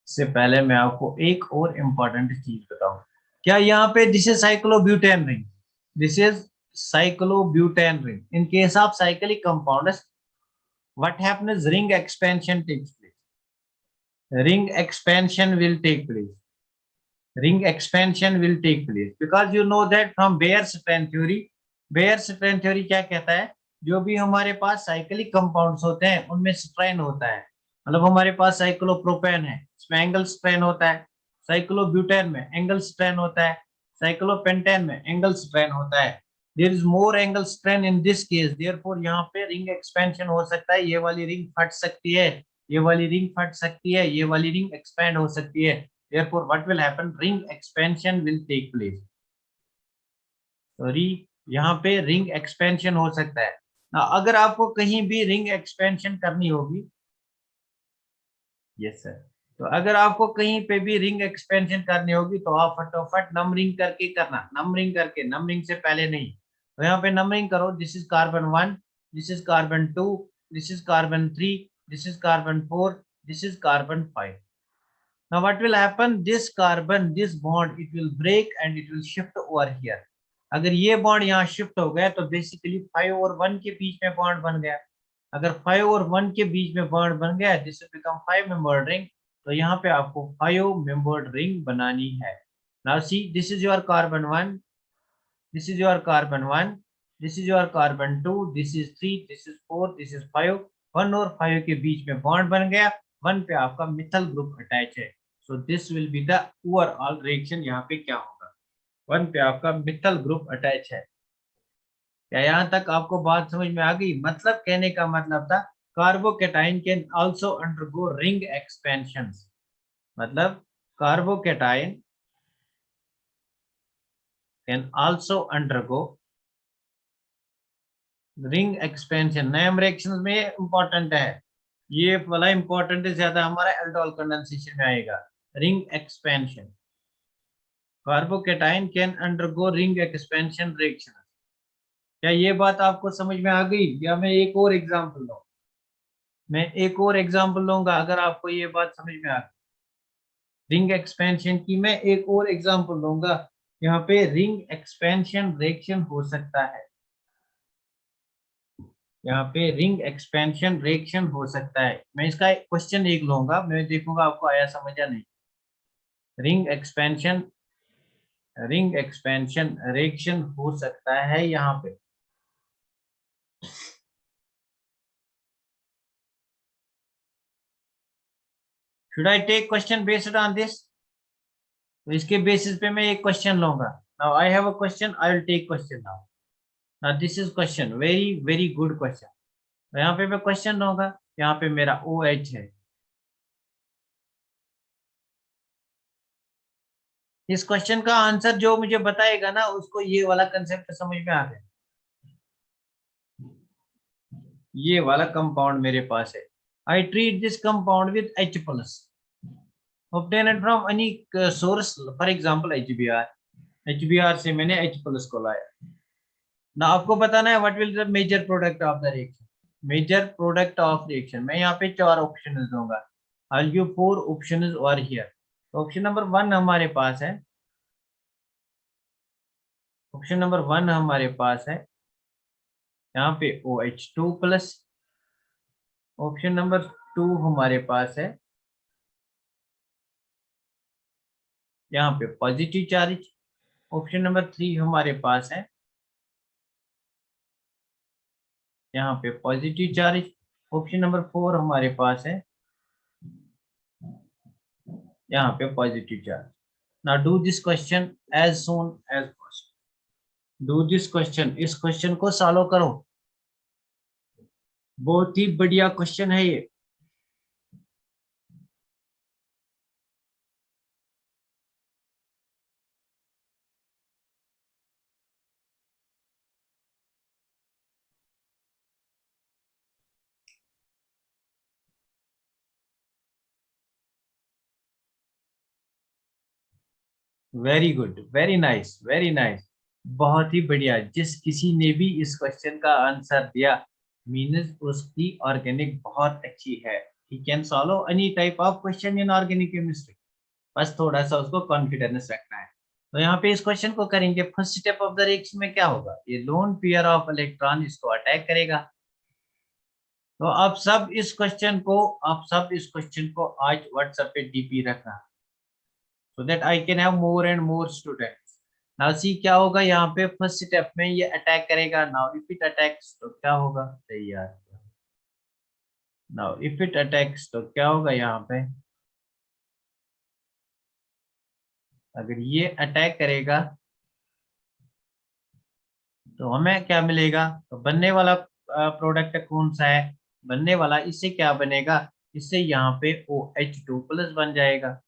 इससे पहले मैं आपको एक और इम्पोर्टेंट चीज बताऊं. क्या यहाँ पे this is cyclobutane ring. This is cyclobutane ring. In case of cyclic compounds what happens, ring expansion takes place. Ring expansion will take place. Ring expansion will take place because you know that from Bayer's strength theory. Bayer's strength theory क्या कहता है, जो भी हमारे पास cyclic compounds होते हैं उनमें strain होता है. मतलब हमारे पास साइक्लोप्रोपेन है, इसमें एंगल स्ट्रेन होता है. साइक्लोब्यूटेन में एंगल स्ट्रेन होता है. साइक्लोपेंटेन में एंगल स्ट्रेन होता है. There is more angle strain in this case, therefore यहाँ पे रिंग एक्सपेंशन हो सकता है. ये वाली रिंग फट सकती है, ये वाली रिंग फट सकती है, ये वाली रिंग एक्सपेंड हो सकती है. therefore what will happen, ring expansion will take place. Sorry, यहाँ पे रिंग एक्सपेंशन हो सकता है ना. अगर आपको कहीं भी रिंग एक्सपेंशन करनी होगी, यस सर, तो अगर आपको कहीं पे भी रिंग एक्सपेंशन करनी होगी तो आप फटाफट नंबरिंग करके करना. नंबरिंग करके, नंबरिंग से पहले नहीं. तो यहाँ पे नंबरिंग करो. This is carbon 1, this is carbon 2, this is carbon 3, this is carbon 4, this is carbon 5. Now what will happen, this carbon, this bond, it will break and it will shift over here. अगर ये bond यहाँ shift हो गया तो basically 5 और 1 के बीच में bond बन गया. अगर 5 और 1 के बीच में बॉन्ड बन गया, this will become 5 membered ring. तो यहाँ पे आपको 5 मेंबर्ड रिंग बनानी है. Now see, this is your carbon 1, this is your carbon 1, this is your carbon 2, this is 3, this is 4, this is 5. 1 और 5 के बीच में बॉन्ड बन गया. 1 पे आपका मिथाइल ग्रुप अटैच है. So this will be the overall reaction. यहाँ पे क्या होगा, 1 पे आपका मिथाइल ग्रुप अटैच है. क्या यहाँ तक आपको बात समझ में आ गई? मतलब कहने का मतलब था, carbocation can also undergo ring expansions. मतलब carbocation can also undergo ring expansion. नए रिएक्शंस में इंपॉर्टेंट है, ये वाला इंपॉर्टेंट है ज्यादा, हमारा एल्डोल कंडेंसेशन में आएगा. Ring expansion, carbocation can undergo ring expansion reaction. क्या ये बात आपको समझ में आ गई? या मैं एक और एग्जांपल लूं? मैं एक और एग्जांपल लूंगा अगर आपको ये बात समझ में आ गई. रिंग एक्सपेंशन की मैं एक और एग्जांपल लूंगा. यहाँ पे रिंग एक्सपेंशन रिएक्शन हो सकता है. यहाँ पे रिंग एक्सपेंशन रिएक्शन हो सकता है. मैं इसका क्वेश्चन एक लूंगा, मैं देखूंगा आपको आया समझ या नहीं. रिंग एक्सपेंशन रिएक्शन हो सकता है यहाँ पे. Should I take question based on this? तो इसके बेसिस पे मैं एक क्वेश्चन लूंगा. Now I have a question, I will take question now. Now this is question, very very good question. तो यहाँ पे मैं क्वेश्चन लूंगा. यहाँ पे मेरा OH है. इस क्वेश्चन का आंसर जो मुझे बताएगा ना, उसको ये वाला कंसेप्ट समझ में आ गया. ये वाला कंपाउंड मेरे पास है. I treat this compound with H+. obtained from any source, for example HBr. HBr से मैंने H+ को लाया. ना आपको बताना है what will the major product of the reaction. Major product of reaction मैं यहाँ पे 4 ऑप्शन दूंगा. आई गिव 4 ऑप्शन और हियर. ऑप्शन नंबर 1 हमारे पास है. ऑप्शन नंबर 1 हमारे पास है यहाँ पे OH2+. ऑप्शन नंबर 2 हमारे पास है यहाँ पे पॉजिटिव चार्ज. ऑप्शन नंबर 3 हमारे पास है यहाँ पे पॉजिटिव चार्ज। ऑप्शन नंबर 4 हमारे पास है यहाँ पे positive charge. Now do this question as soon as possible. Do this question, इस क्वेश्चन को सॉल्व करो। बहुत ही बढ़िया क्वेश्चन है ये। Very good, very nice, very nice. बहुत ही बढ़िया। जिस किसी ने भी इस क्वेश्चन का आंसर दिया मीन्स उसकी ऑर्गेनिक बहुत अच्छी है। He can solve any type of question in organic chemistry. बस थोड़ा सा उसको कॉन्फिडेंस रखना है। तो यहाँ पे इस क्वेश्चन को करेंगे। First step of the reaction में क्या होगा, ये लोन पेयर ऑफ इलेक्ट्रॉन इसको अटैक करेगा। तो आप सब इस क्वेश्चन को आज व्हाट्सएप पे डीपी रखना, so that I can have more and more students. Now see क्या होगा यहाँ पे फर्स्ट स्टेप में ये अटैक करेगा। नाउ इफ इट अटैक्स तो क्या होगा, तैयार। नाउ इफ इट अटैक्स तो क्या होगा यहाँ पे, अगर ये अटैक करेगा तो हमें क्या मिलेगा। तो बनने वाला प्रोडक्ट कौन सा है, बनने वाला इससे क्या बनेगा, इससे यहाँ पे OH2 प्लस बन जाएगा।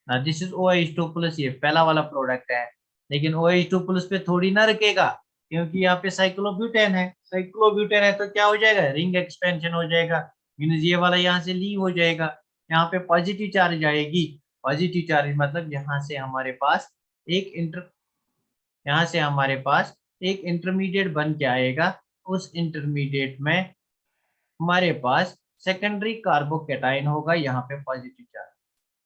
दिस इज OH2 प्लस, ये पहला वाला प्रोडक्ट है। लेकिन OH2 प्लस पे थोड़ी ना रुकेगा, क्योंकि यहाँ पे साइक्लोब्यूटेन है। साइक्लोब्यूटेन है तो क्या हो जाएगा, रिंग एक्सपेंशन हो जाएगा। मीन्स ये वाला यहाँ से लीव हो जाएगा, यहाँ पे पॉजिटिव चार्ज आएगी। पॉजिटिव चार्ज मतलब यहाँ से हमारे पास एक इंटर यहाँ से हमारे पास एक इंटरमीडिएट बन के आएगा। उस इंटरमीडिएट में हमारे पास सेकेंडरी कार्बोकेटाइन होगा, यहाँ पे positive charge.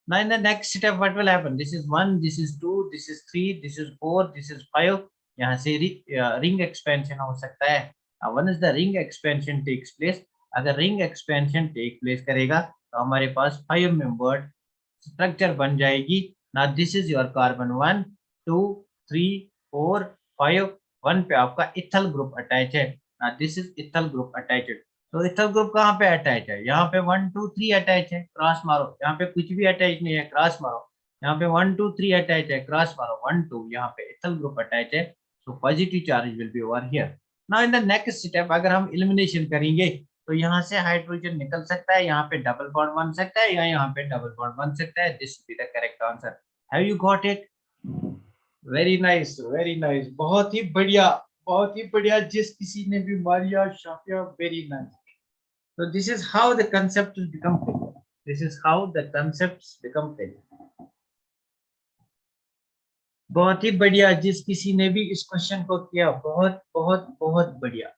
Now in the next step what will happen, this is 1, this is 2, this is 3, this is 4, this is 5। यहाँ से रिंग एक्सपेंशन हो सकता है। One is the ring expansion takes place. अगर ring expansion take place करेगा तो हमारे पास 5 membered structure बन जाएगी। ना दिस इज योर कार्बन 1 2 3 4 5। 1 पे आपका इथल ग्रुप अटैच है। ना दिस इज इथल ग्रुप अटैच। तो इथल ग्रुप कहाँ पे अटैच है, यहाँ पे 1 2 3 अटैच है, क्रॉस मारो। यहाँ पे कुछ भी अटैच नहीं है, क्रॉस मारो। यहाँ पे 1 2 3 अटैच है, क्रॉस मारो। 1 2 यहाँ पे इथल ग्रुप अटैच है। So positive charge will be over here. Now in the next step अगर हम एलिमिनेशन करेंगे तो यहाँ से हाइड्रोजन निकल सकता है, यहाँ पे डबल बॉन्ड बन सकता है, या यहाँ पे डबल बॉन्ड बन सकता है। This will be the correct answer. Have you got it? Very nice, very nice, बहुत ही बढ़िया, बहुत ही बढ़िया। जिस किसी ने भी Maria Shafia, very nice. So this is how the concept will become clear. This is how the concepts become clear. बहुत ही बढ़िया। जिस किसी ने भी इस क्वेश्चन को किया, बहुत बहुत बहुत बढ़िया।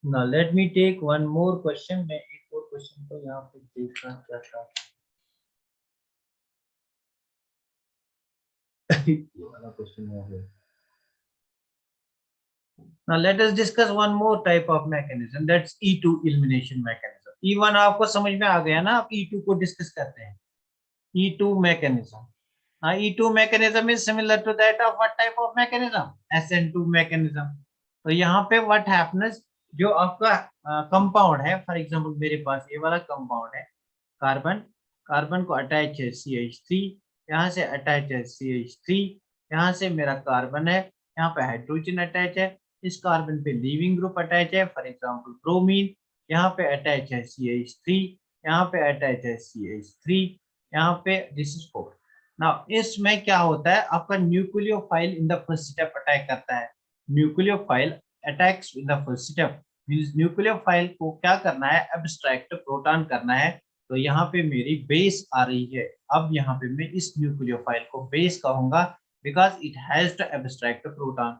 Now let me take one more question. मैं एक और क्वेश्चन को यहाँ पे देखना चाहता हूँ। ये वाला क्वेश्चन हो गया। Now let us discuss one more type of mechanism, that's E2 elimination mechanism. E1 आपको समझ में आ गया ना, आप E2 को डिस्कस करते हैं। E2 mechanism. E2 mechanism is similar to that of what type of mechanism? SN2 mechanism. तो यहाँ पे what happens, जो आपका कंपाउंड है, फॉर एग्जांपल मेरे पास ये वाला कंपाउंड है, कार्बन। कार्बन को अटैच है CH3, यहाँ से अटैच है CH3, यहाँ से मेरा कार्बन है, यहाँ पे हाइड्रोजन अटैच है। इस कार्बन पे लीविंग ग्रुप अटैच है, फॉर एग्जांपल ब्रोमीन। यहाँ पे अटैच है CH3, यहाँ पे अटैच है CH3, यहाँ पे दिस इज 4। नाउ इसमें क्या होता है, आपका nucleophile in the first step attack करता है। Nucleophile attacks in the first step means nucleophile को क्या करना है, एब्स्ट्रैक्ट प्रोटॉन करना है। तो यहाँ पे मेरी बेस आ रही है। अब यहाँ पे मैं इस न्यूक्लियोफाइल को बेस कहूंगा because it has to abstract proton.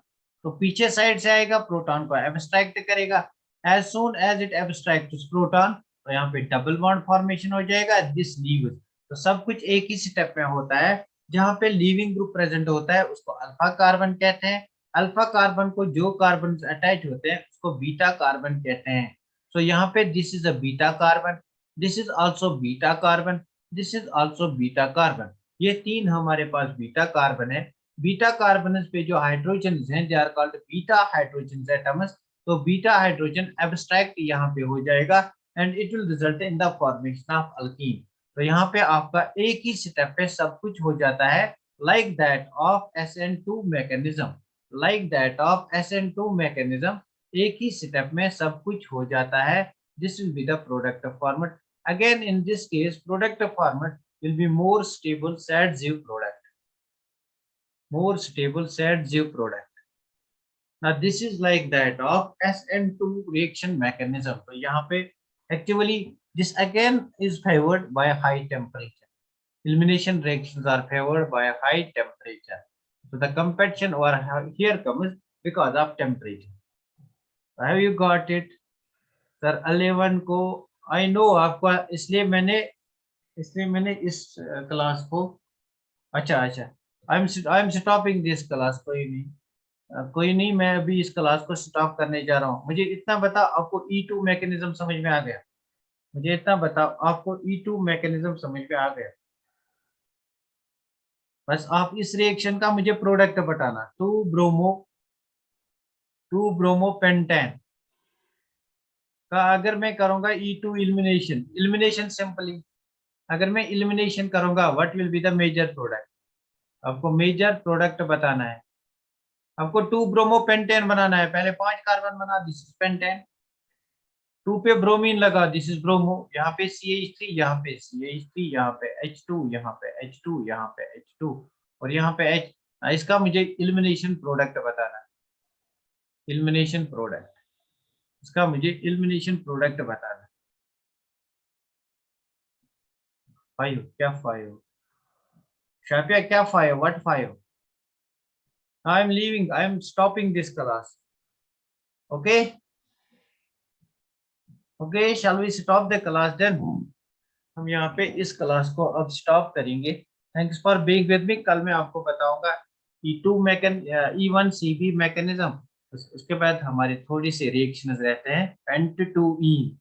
तो पीछे साइड से आएगा, प्रोटॉन को एब्स्ट्रैक्ट करेगा। As soon as it abstracts proton तो यहाँ पे डबल बॉन्ड फॉर्मेशन हो जाएगा, दिस लीव्स। तो सब कुछ एक ही स्टेप में होता है। जहाँ पे लीविंग ग्रुप प्रेजेंट होता है उसको अल्फा कार्बन कहते हैं। अल्फा कार्बन को जो कार्बन अटैच होते हैं उसको बीटा कार्बन कहते हैं। सो यहाँ पे this is a beta carbon, this is also beta carbon, this is also beta carbon. ये तीन हमारे पास बीटा कार्बन है। बीटा कार्बन पे जो हाइड्रोजन हैं they are called beta hydrogen atoms. तो बीटा हाइड्रोजन एब्स्ट्रैक्ट यहाँ पे हो जाएगा and it will result in the formation of alkene. तो यहाँ पे आपका एक ही स्टेप पे सब कुछ हो जाता है, like that of SN2 mechanism, like that of SN2 mechanism. एक ही स्टेप में सब कुछ हो जाता है। This will be the product format. Again in this case product format will be more stable Z-Ziv product, more stable Z-Ziv product. Now this is like that of SN2 reaction mechanism. तो यहाँ पे actually this again is favored by high temperature. Elimination reactions are favored by high temperature. So the competition over here comes because of temperature. Have you got it? Sir 11 को I know आपका, इसलिए मैंने इस class को, अच्छा अच्छा, आई am stopping this class, कोई नहीं कोई नहीं, मैं अभी इस क्लास को स्टॉप करने जा रहा हूँ। मुझे इतना बताओ आपको E2 मैकेनिज्म समझ में आ गया? मुझे इतना बताओ आपको E2 मैकेनिज्म समझ में आ गया? बस आप इस रिएक्शन का मुझे प्रोडक्ट बताना, 2 ब्रोमो पेंटेन का अगर मैं करूंगा E2 इलिमिनेशन, इलिमिनेशन सिंपली अगर मैं इलिमिनेशन करूंगा what will be the major product? आपको मेजर प्रोडक्ट बताना है। आपको 2 ब्रोमो पेंटेन बनाना है, पहले 5 कार्बन बना, दिस इज पेंटेन। 2 पे ब्रोमीन लगा, दिस इज ब्रोमो। यहाँ पे CH3, यहाँ पे CH3, यहाँ पे H2, यहाँ पे H2, यहाँ पे H2 और यहाँ पे H। इसका मुझे इलिमिनेशन प्रोडक्ट बताना है, इलिमिनेशन प्रोडक्ट, इसका मुझे इलिमिनेशन प्रोडक्ट बताना है। 5 क्या 5? शाफिया क्या 5? What 5? I am leaving, I am stopping this class. Okay okay, shall we stop the class then? हम यहाँ पे इस क्लास को अब स्टॉप करेंगे। Thanks for being with me. कल मैं आपको बताऊंगा E2 E1 CB मैकेनिज्म। उसके बाद हमारे थोड़ी सी रिएक्शंस रहते हैं Pent2ene।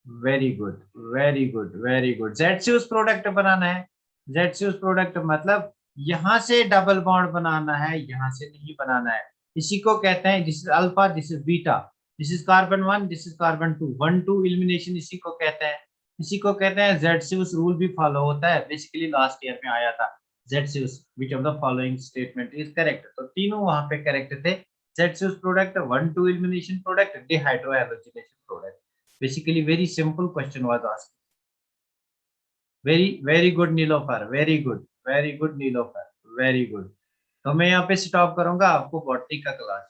Very good very good very good. Z-Cis product बनाना है। Z-Cis प्रोडक्ट मतलब यहाँ से डबल बॉन्ड बनाना है, यहाँ से नहीं बनाना है। इसी को कहते हैं, this is alpha, this is beta, this is carbon 1, this is carbon 2, 1-2 elimination इसी को कहते हैं। इसी को कहते हैं Z-Cis रूल भी फॉलो होता है, बेसिकली लास्ट ईयर में आया था। Z-Cis which of the following statement is correct? तो तीनों वहां पे करेक्ट थे। Z-Cis product, 1-2 elimination product, dehydrohalogenation product. Basically very simple question was asked. Very good Nilofar, very good Nilofar, very good। तो मैं यहाँ पे स्टॉप करूंगा, आपको बॉटनी का क्लास